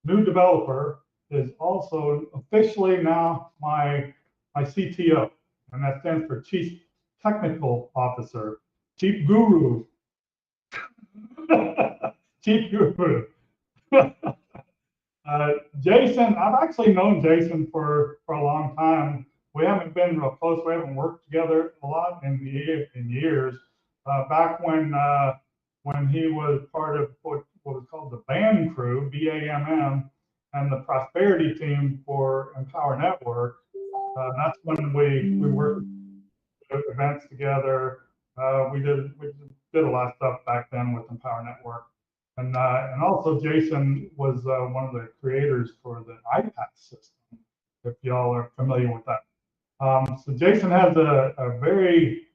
new developer, is also officially now my CTO, and that stands for Chief Technical Officer, Chief Guru. Chief Guru. Jason, I've actually known Jason for a long time. We haven't been real close. We haven't worked together a lot in years. Back when he was part of what was called the BAMM crew, BAMM, and the prosperity team for Empower Network. That's when we worked events together. We did a lot of stuff back then with Empower Network. And also Jason was one of the creators for the iPad system, if y'all are familiar with that. So Jason has a very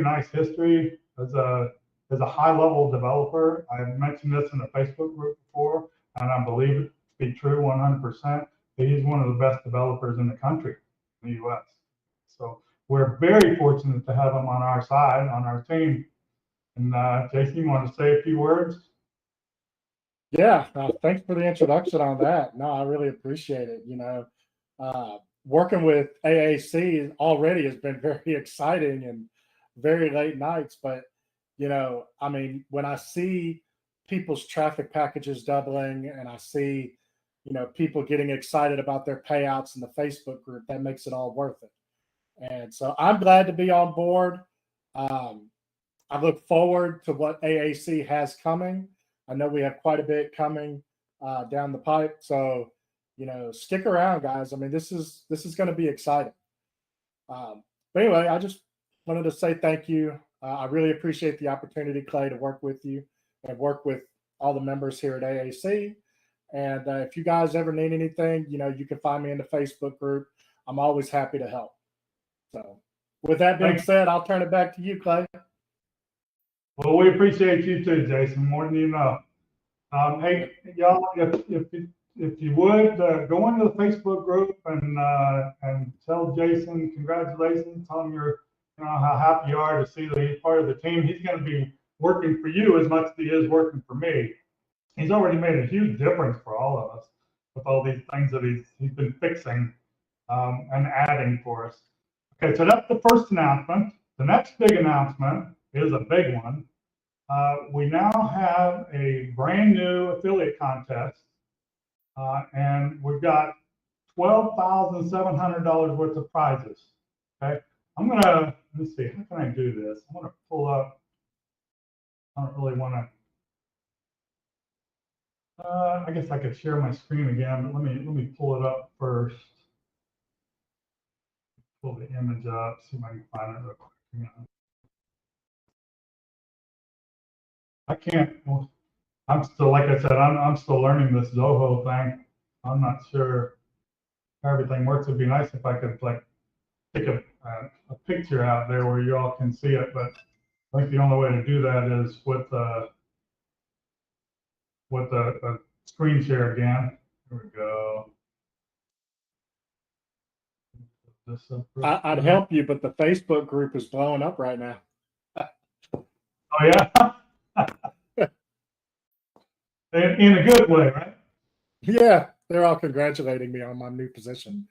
nice history as a high-level developer. I've mentioned this in the Facebook group before, and I believe it to be true 100%. He's one of the best developers in the country, in the U.S. So we're very fortunate to have him on our side, on our team. And Jason, you want to say a few words? Yeah, thanks for the introduction on that. No, I really appreciate it. You know, working with AAC already has been very exciting and very late nights. But, you know, I mean, when I see people's traffic packages doubling and I see, you know, people getting excited about their payouts in the Facebook group, that makes it all worth it. And so I'm glad to be on board. I look forward to what AAC has coming. I know we have quite a bit coming down the pipe. So, you know, stick around, guys. I mean, this is going to be exciting. But anyway, I just wanted to say thank you. I really appreciate the opportunity, Clay, to work with you and work with all the members here at AAC. And if you guys ever need anything, you know, you can find me in the Facebook group. I'm always happy to help. So with that being said, I'll turn it back to you, Clay. Well, we appreciate you too, Jason, more than you know. Hey, y'all, if you would go into the Facebook group and tell Jason congratulations, tell him how happy you are to see that he's part of the team. He's going to be working for you as much as he is working for me. He's already made a huge difference for all of us with all these things that he's been fixing and adding for us. Okay, so that's the first announcement. The next big announcement is a big one. We now have a brand new affiliate contest, and we've got $12,700 worth of prizes. Okay, let me see, how can I do this? I want to pull up. I don't really want to. I guess I could share my screen again, but let me pull it up first. Pull the image up, see if I can find it real quick. I can't. Well, I'm still, like I said, I'm still learning this Zoho thing. I'm not sure how everything works. It'd be nice if I could like take a picture out there where you all can see it, but I think the only way to do that is with a screen share again. Here we go. I'd help you, but the Facebook group is blowing up right now. Oh yeah, in a good way, right? Yeah, they're all congratulating me on my new position.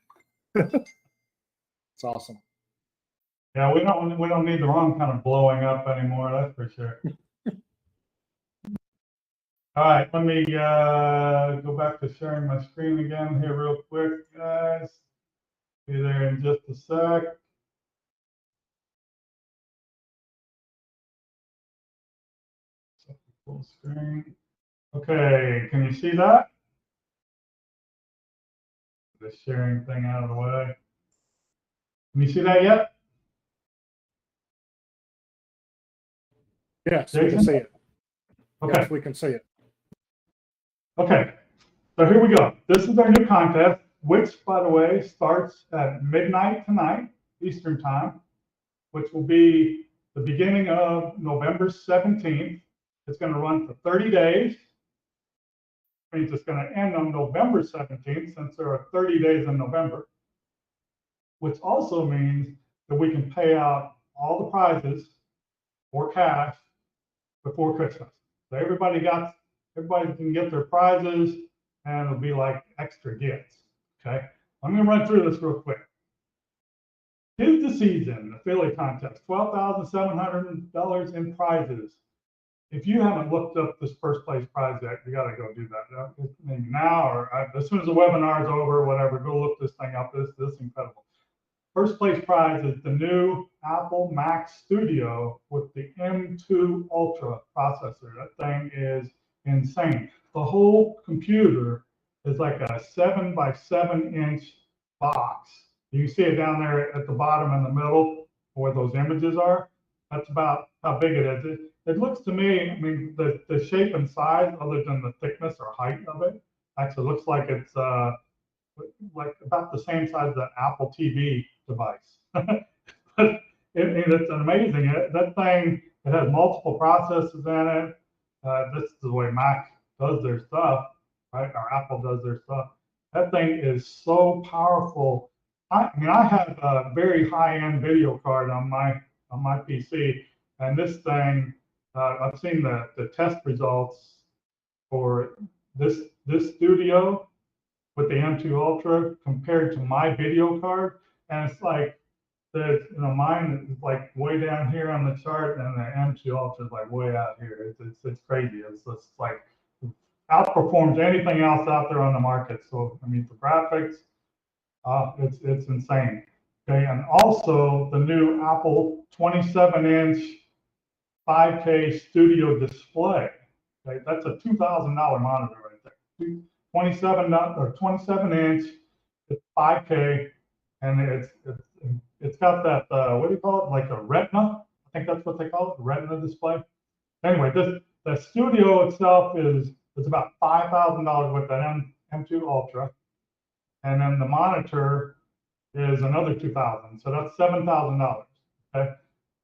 It's awesome. Yeah, we don't need the wrong kind of blowing up anymore. That's for sure. All right, let me go back to sharing my screen again here real quick, guys. Be there in just a sec. Full screen. Okay, can you see that? The sharing thing out of the way. Can you see that yet? Yes, we can see it. Okay. Yes, we can see it. Okay, so here we go. This is our new contest, which, by the way, starts at midnight tonight, Eastern Time, which will be the beginning of November 17th. It's going to run for 30 days. Means it's going to end on November 17th, since there are 30 days in November, which also means that we can pay out all the prizes or cash before Christmas. So everybody can get their prizes, and it'll be like extra gifts. Okay, I'm going to run through this real quick. Tis the season, affiliate contest, $12,700 in prizes. If you haven't looked up this first place prize yet, you got to go do that. Maybe now or as soon as the webinar is over, whatever, go look this thing up. This is incredible. First place prize is the new Apple Mac Studio with the M2 Ultra processor. That thing is insane. The whole computer is like a 7x7-inch box. You can see it down there at the bottom in the middle where those images are. That's about how big it is. It looks to me, I mean, the shape and size, other than the thickness or height of it, actually looks like it's like about the same size as an Apple TV device. But it's amazing. That thing, it has multiple processors in it. This is the way Mac does their stuff, right? Or Apple does their stuff. That thing is so powerful. I mean, I have a very high-end video card on my PC, and this thing, I've seen the test results for this studio with the M2 Ultra compared to my video card, and it's like mine is like way down here on the chart, and the M2 Ultra is like way out here. It's crazy. It's like outperforms anything else out there on the market. So I mean, for graphics, it's insane. Okay, and also the new Apple 27-inch 5K studio display. Okay, that's a $2,000 monitor right there. 27-inch, it's 5K, and it's got that what do you call it? Like a Retina. I think that's what they call it, Retina display. Anyway, the studio itself is about $5,000 with that M2 Ultra, and then the monitor is another $2,000. So that's $7,000. Okay.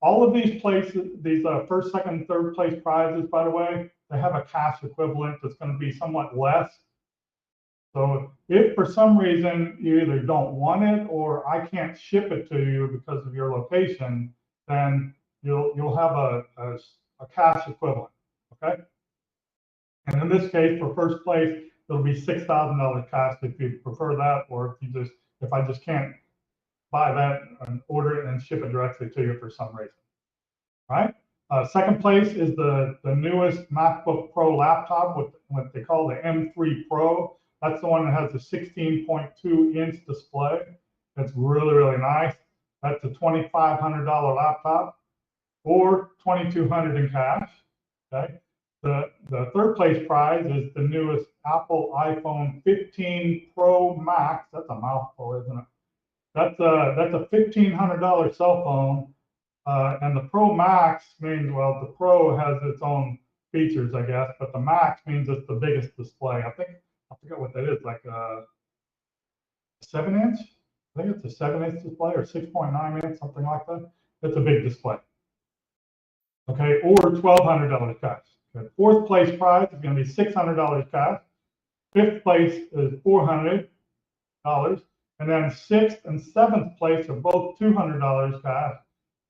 All of these places, these first, second, third place prizes, by the way, they have a cash equivalent that's going to be somewhat less. So if for some reason you either don't want it or I can't ship it to you because of your location, then you'll have a cash equivalent. Okay. And in this case, for first place, it'll be $6,000 cash if you prefer that, or if I just can't buy that and order it and ship it directly to you for some reason. All right. Second place is the newest MacBook Pro laptop with what they call the M3 Pro. That's the one that has the 16.2-inch display. That's really, really nice. That's a $2,500 laptop or $2,200 in cash. Okay. The third place prize is the newest Apple iPhone 15 Pro Max. That's a mouthful, isn't it? That's a $1,500 cell phone, and the Pro Max means, well, the Pro has its own features, I guess, but the Max means it's the biggest display. I forget what that is, like 7-inch. I think it's a 7-inch display or 6.9 inch, something like that. It's a big display. Okay, or $1,200 cash. Okay. Fourth place prize is going to be $600 cash. Fifth place is $400, and then sixth and seventh place are both $200 cash.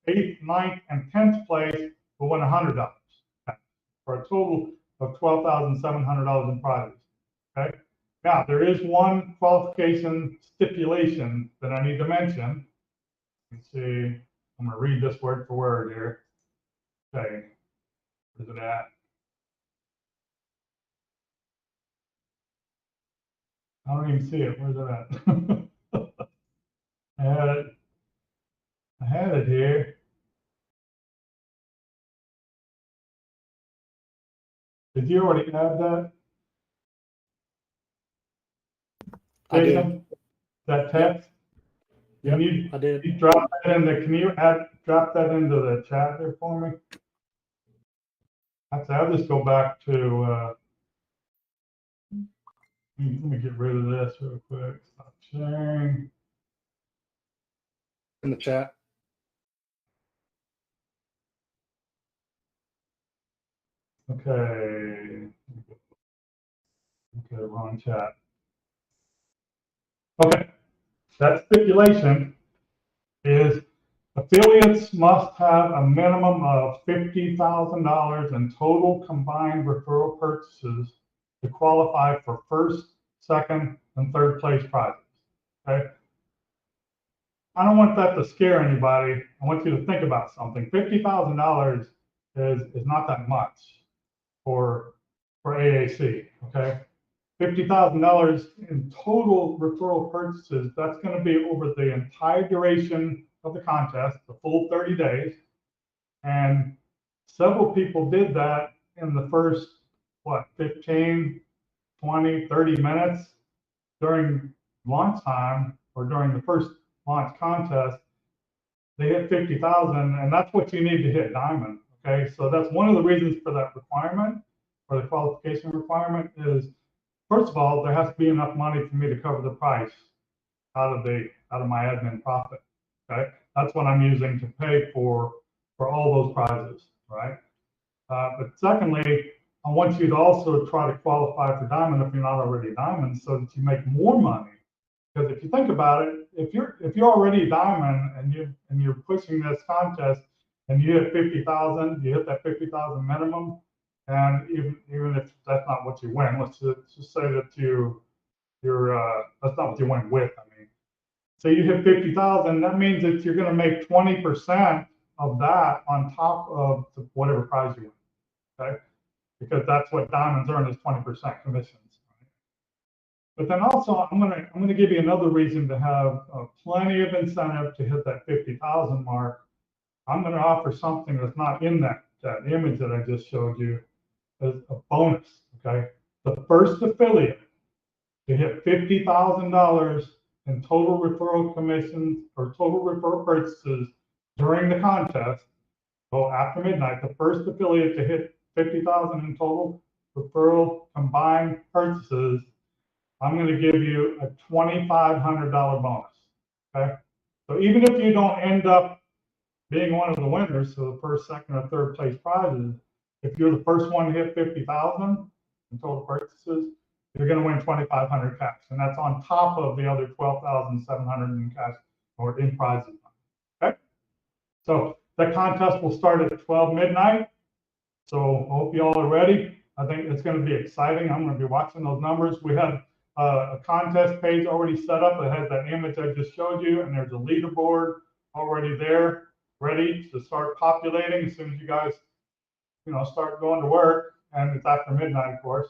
Eighth, ninth, and 10th place will win $100 cash, for a total of $12,700 in prizes. Okay. Now there is one qualification stipulation that I need to mention. Let's see. I'm going to read this word for word here. Okay. Where's it at? I don't even see it. Where's it at? I had it here. Did you already add that? I did. Jason? That text? Yep, I did. You drop that in the, can you drop that into the chat there for me? Actually, I'll just go back to, let me get rid of this real quick. Stop sharing. In the chat. Okay. Okay, wrong chat. Okay, that stipulation is affiliates must have a minimum of $50,000 in total combined referral purchases to qualify for first, second, and third place prizes. Okay. I don't want that to scare anybody. I want you to think about something. $50,000 is not that much for AAC. Okay. $50,000 in total referral purchases. That's going to be over the entire duration of the contest, the full 30 days. And several people did that in the first, 15, 20, 30 minutes during launch time, or during the first launch contest. They hit 50,000, and that's what you need to hit diamond. Okay, so that's one of the reasons for that requirement, for the qualification requirement, is first of all, there has to be enough money for me to cover the price out of my admin profit. Okay, that's what I'm using to pay for all those prizes, right? But secondly, I want you to also try to qualify for diamond if you're not already diamond, so that you make more money. Because if you think about it, if you're already diamond and you're pushing this contest and you hit 50,000, you hit that 50,000 minimum, and even if that's not what you win, let's just say that that's not what you win with. I mean, so you hit 50,000, that means that you're going to make 20% of that on top of whatever prize you win. Okay, because that's what diamonds earn, is 20% commissions. But then also, I'm gonna give you another reason to have plenty of incentive to hit that 50,000 mark. I'm going to offer something that's not in that image that I just showed you as a bonus. Okay, the first affiliate to hit $50,000 in total referral commissions or total referral purchases during the contest. So after midnight, the first affiliate to hit 50,000 in total referral combined purchases, I'm going to give you a $2,500 bonus. Okay, so even if you don't end up being one of the winners, so the first, second, or third place prizes, if you're the first one to hit 50,000 in total purchases, you're going to win $2,500 cash, and that's on top of the other $12,700 in cash or in prizes. Okay, so that contest will start at 12 midnight. So I hope you all are ready. I think it's going to be exciting. I'm going to be watching those numbers. We have a contest page already set up that has that image I just showed you, and there's a leaderboard already there, ready to start populating as soon as you guys, start going to work. And it's after midnight, of course.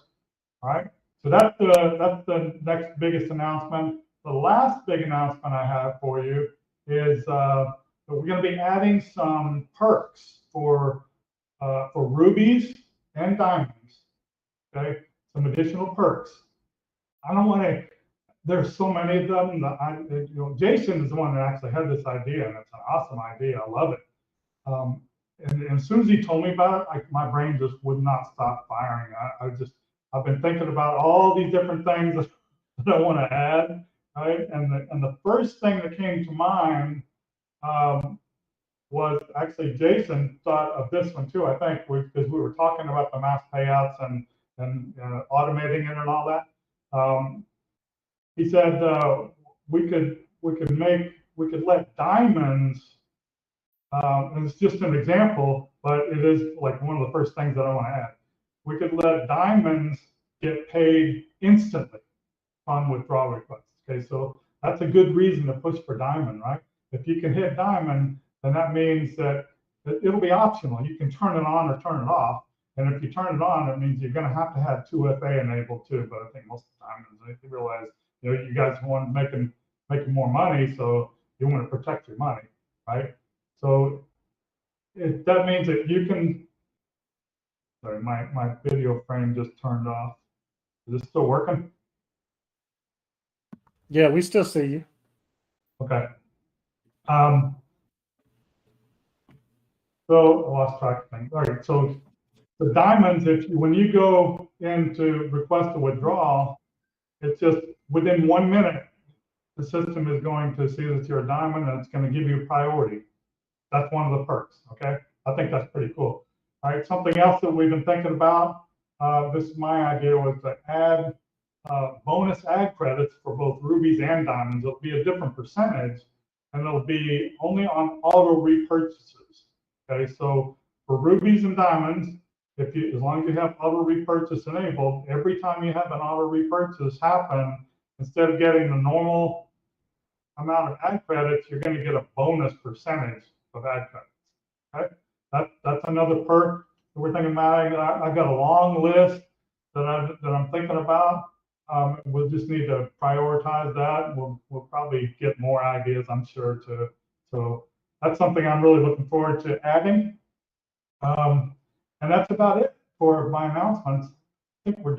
All right. So that's the next biggest announcement. The last big announcement I have for you is that we're going to be adding some perks for rubies and diamonds. Okay, some additional perks. I don't want to. There's so many of them. Jason is the one that actually had this idea, and it's an awesome idea. I love it. And as soon as he told me about it, my brain just would not stop firing. I've been thinking about all these different things that I want to add, right? And the first thing that came to mind was actually Jason thought of this one too. I think because we were talking about the mass payouts and automating it and all that. He said we could let diamonds. And it's just an example, but it is like one of the first things that I want to add. We could let diamonds get paid instantly on withdrawal requests. Okay, so that's a good reason to push for diamond, right? If you can hit diamond, then that means that it'll be optional. You can turn it on or turn it off. And if you turn it on, it means you're going to have 2FA enabled too. But I think most of the time, they realize, you guys want making more money, so you want to protect your money, right? So that means that you can. Sorry, my video frame just turned off. Is it still working? Yeah, we still see you. Okay. So I lost track of things. All right. So the diamonds, when you go in to request a withdrawal, it's just within 1 minute, the system is going to see that you're a diamond and it's going to give you priority. That's one of the perks. Okay. I think that's pretty cool. All right. Something else that we've been thinking about. This is my idea, was to add bonus ad credits for both rubies and diamonds. It'll be a different percentage, and it'll be only on auto repurchases. Okay, so for rubies and diamonds, as long as you have auto repurchase enabled, every time you have an auto repurchase happen, instead of getting the normal amount of ad credits, you're going to get a bonus percentage of ad credits. Okay, that's another perk that we're thinking about. I've got a long list that I'm thinking about. We'll just need to prioritize that. We'll probably get more ideas, I'm sure, too. So that's something I'm really looking forward to adding. And that's about it for my announcements. I think we're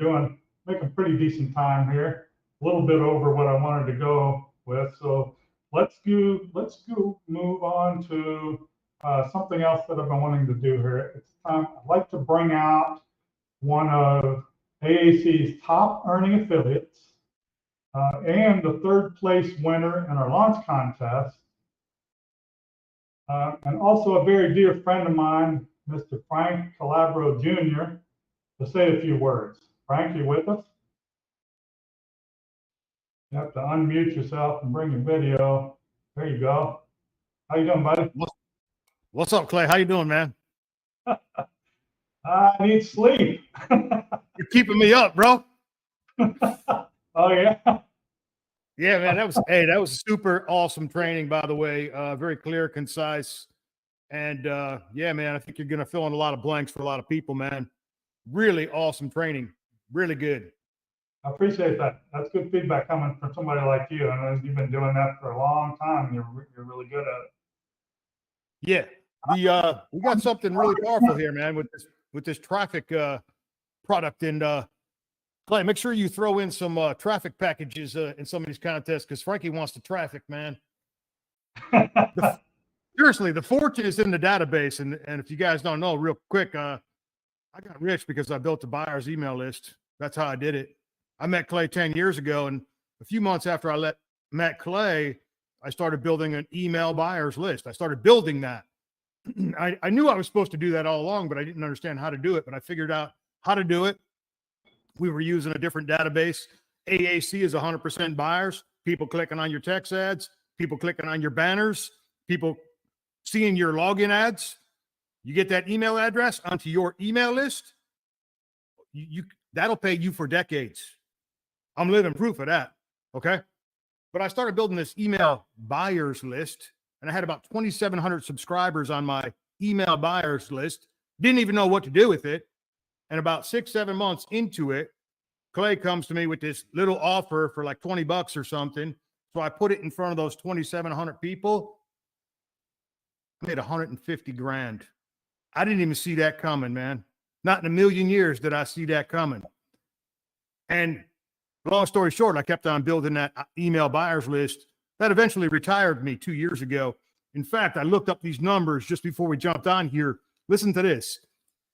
making pretty decent time here. A little bit over what I wanted to go with. So let's go move on to something else that I've been wanting to do here. It's time. I'd like to bring out one of AAC's top earning affiliates and the third place winner in our launch contest. And also a very dear friend of mine, Mr. Frank Calabro Jr., to say a few words. Frank, you with us? You have to unmute yourself and bring your video. There you go. How you doing, buddy? What's up, Clay? How you doing, man? I need sleep. You're keeping me up, bro. Oh, yeah. Yeah, man. That was super awesome training, by the way. Very clear, concise. And yeah, man, I think you're gonna fill in a lot of blanks for a lot of people, man. Really awesome training. Really good. I appreciate that. That's good feedback coming from somebody like you. I know you've been doing that for a long time, and you're really good at it. Yeah. We got something really powerful here, man, with this traffic product. And Clay, make sure you throw in some traffic packages in some of these contests, because Frankie wants the traffic, man. Seriously, the fortune is in the database. And if you guys don't know, real quick, I got rich because I built a buyer's email list. That's how I did it. I met Clay 10 years ago, and a few months after I met Clay, I started building an email buyer's list. I started building that. I knew I was supposed to do that all along, but I didn't understand how to do it. But I figured out how to do it. We were using a different database. AAC is 100% buyers, people clicking on your text ads, people clicking on your banners, people seeing your login ads. You get that email address onto your email list. That'll pay you for decades. I'm living proof of that. Okay. But I started building this email buyers list, and I had about 2,700 subscribers on my email buyers list. Didn't even know what to do with it. And about 6-7 months into it, Clay comes to me with this little offer for like $20 or something. So I put it in front of those 2,700 people. I made 150 grand. I didn't even see that coming, man. Not in a million years did I see that coming. And long story short, I kept on building that email buyers list. That eventually retired me 2 years ago. In fact, I looked up these numbers just before we jumped on here. Listen to this.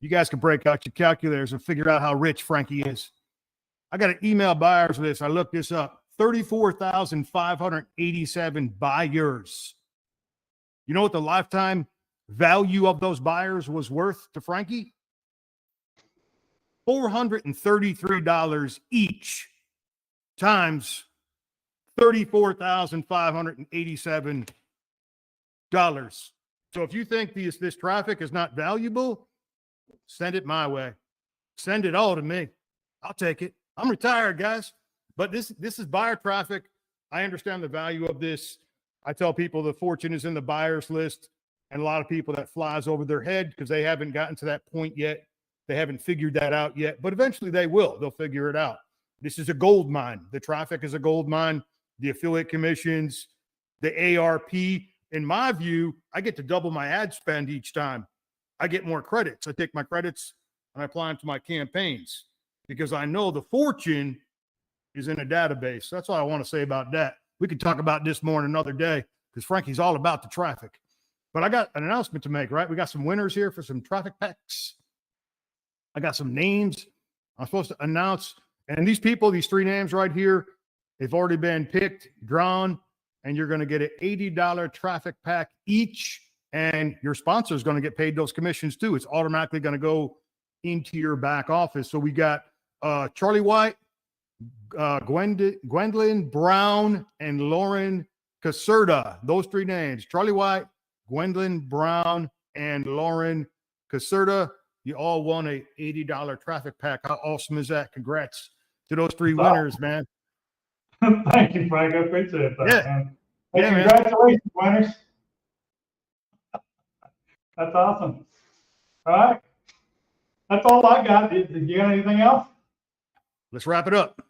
You guys can break out your calculators and figure out how rich Frankie is. I got an email buyers list. I looked this up. 34,587 buyers. You know what the lifetime value of those buyers was worth to Frankie? $433 each times $34,587. So if you think this traffic is not valuable, send it my way. Send it all to me. I'll take it. I'm retired, guys. But this is buyer traffic. I understand the value of this. I tell people the fortune is in the buyers list, and a lot of people that flies over their head because they haven't gotten to that point yet. They haven't figured that out yet, but eventually they will. They'll figure it out. This is a gold mine. The traffic is a gold mine. The affiliate commissions, the ARP. In my view, I get to double my ad spend each time. I get more credits. I take my credits and I apply them to my campaigns because I know the fortune is in a database. That's all I want to say about that. We could talk about this more in another day because Frankie's all about the traffic. But I got an announcement to make, right? We got some winners here for some traffic packs. I got some names I'm supposed to announce. And these people, these three names right here, they've already been picked, drawn, and you're going to get an $80 traffic pack each. And your sponsor is going to get paid those commissions too. It's automatically going to go into your back office. So we got Charlie White, Gwendolyn Brown, and Lauren Caserta. Those three names, Charlie White, Gwendolyn Brown, and Lauren Caserta. You all won a $80 traffic pack. How awesome is that? Congrats to those three winners, man. Thank you, Frank. I appreciate that, Yeah. man. Hey, Yeah, congratulations, winners. That's awesome. All right. That's all I got. Did you got anything else? Let's wrap it up.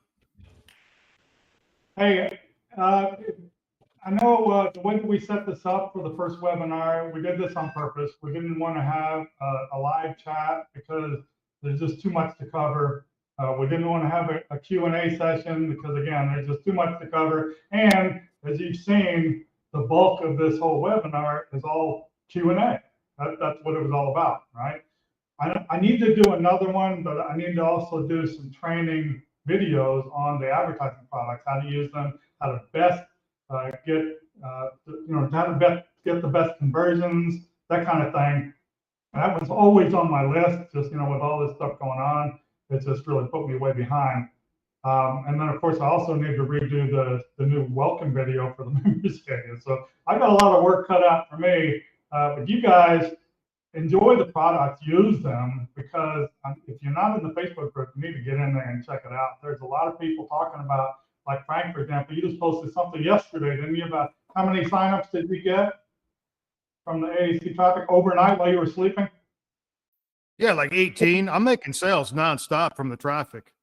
Hey, I know the way that we set this up for the first webinar, we did this on purpose. We didn't want to have a live chat because there's just too much to cover. We didn't want to have a Q&A session because, again, there's just too much to cover. And as you've seen, the bulk of this whole webinar is all Q&A. That's what it was all about, right? I need to do another one, but I need to also do some training videos on the advertising products, how to use them, how to best get the best conversions, that kind of thing. And that was always on my list, just, with all this stuff going on, it just really put me way behind. And then, of course, I also need to redo the new welcome video for the members area. So I got a lot of work cut out for me. But you guys enjoy the products, use them, because if you're not in the Facebook group, you need to get in there and check it out. There's a lot of people talking about, like Frank, for example, you just posted something yesterday, didn't you, about how many signups did you get from the AAC traffic overnight while you were sleeping? Yeah, like 18. I'm making sales nonstop from the traffic.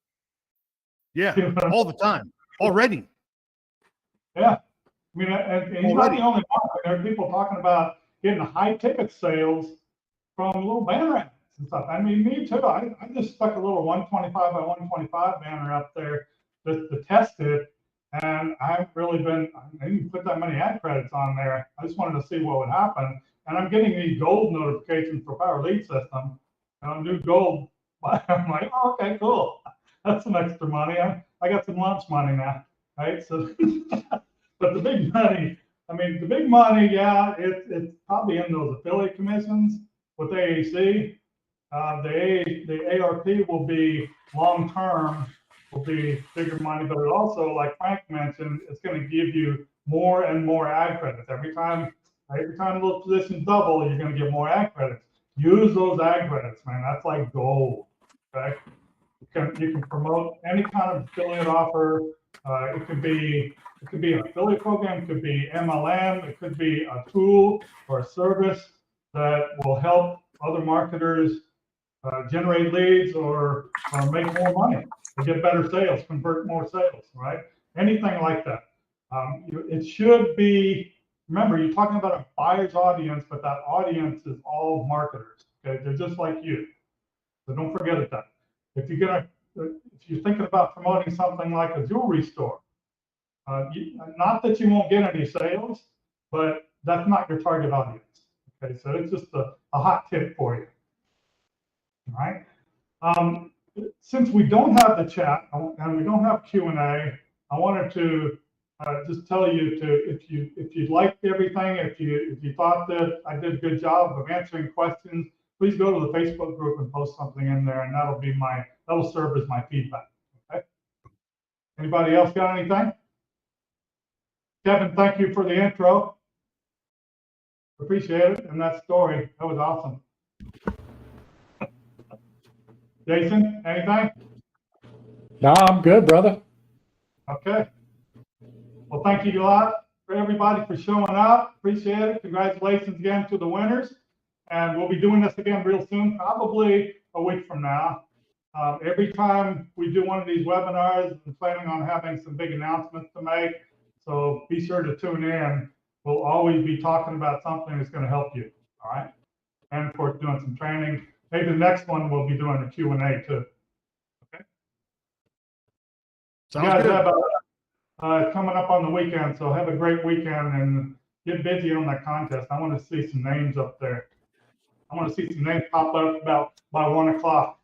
Yeah, all the time already. Yeah. I mean, and he's not the only one. There are people talking about getting high ticket sales from little banner ads and stuff. I mean, me too. I just stuck a little 125 by 125 banner up there just to test it. And I haven't really I didn't put that many ad credits on there. I just wanted to see what would happen. And I'm getting these gold notifications for Power Lead System. New gold. I'm like, oh, okay, cool. That's some extra money. I got some lunch money now, right? So, but the big money, yeah, it's probably in those affiliate commissions with AAC. The ARP will be long term, will be bigger money, but it also, like Frank mentioned, it's going to give you more and more ad credits. Every time those positions double, you're going to get more ad credits. Use those ad credits, man. That's like gold. Okay, you can promote any kind of affiliate offer. It could be an affiliate program, it could be MLM, it could be a tool or a service that will help other marketers generate leads or make more money, or get better sales, convert more sales, right? Anything like that. It should be. Remember, you're talking about a buyer's audience, but that audience is all marketers. Okay, they're just like you. So don't forget that. If you're thinking about promoting something like a jewelry store, not that you won't get any sales, but that's not your target audience. Okay, so it's just a hot tip for you. All right. Since we don't have the chat and we don't have Q&A, I wanted to just tell you to, if you liked everything, if you thought that I did a good job of answering questions, please go to the Facebook group and post something in there, and that'll serve as my feedback. Okay. Anybody else got anything? Kevin, thank you for the intro. Appreciate it. And that story, that was awesome. Jason, anything? No, I'm good, brother. Okay. Well, thank you a lot for everybody for showing up. Appreciate it. Congratulations again to the winners. And we'll be doing this again real soon, probably a week from now. Every time we do one of these webinars, I'm planning on having some big announcements to make. So be sure to tune in. We'll always be talking about something that's going to help you. All right. And of course, doing some training. Maybe the next one we'll be doing a Q&A too. Okay. Sounds good. Have coming up on the weekend, so have a great weekend and get busy on that contest. I want to see some names up there. I want to see some names pop up about by 1 o'clock.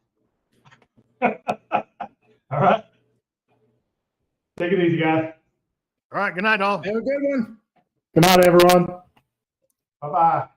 All right. Take it easy, guys. All right. Good night, all. Have a good one. Good night, everyone. Bye-bye.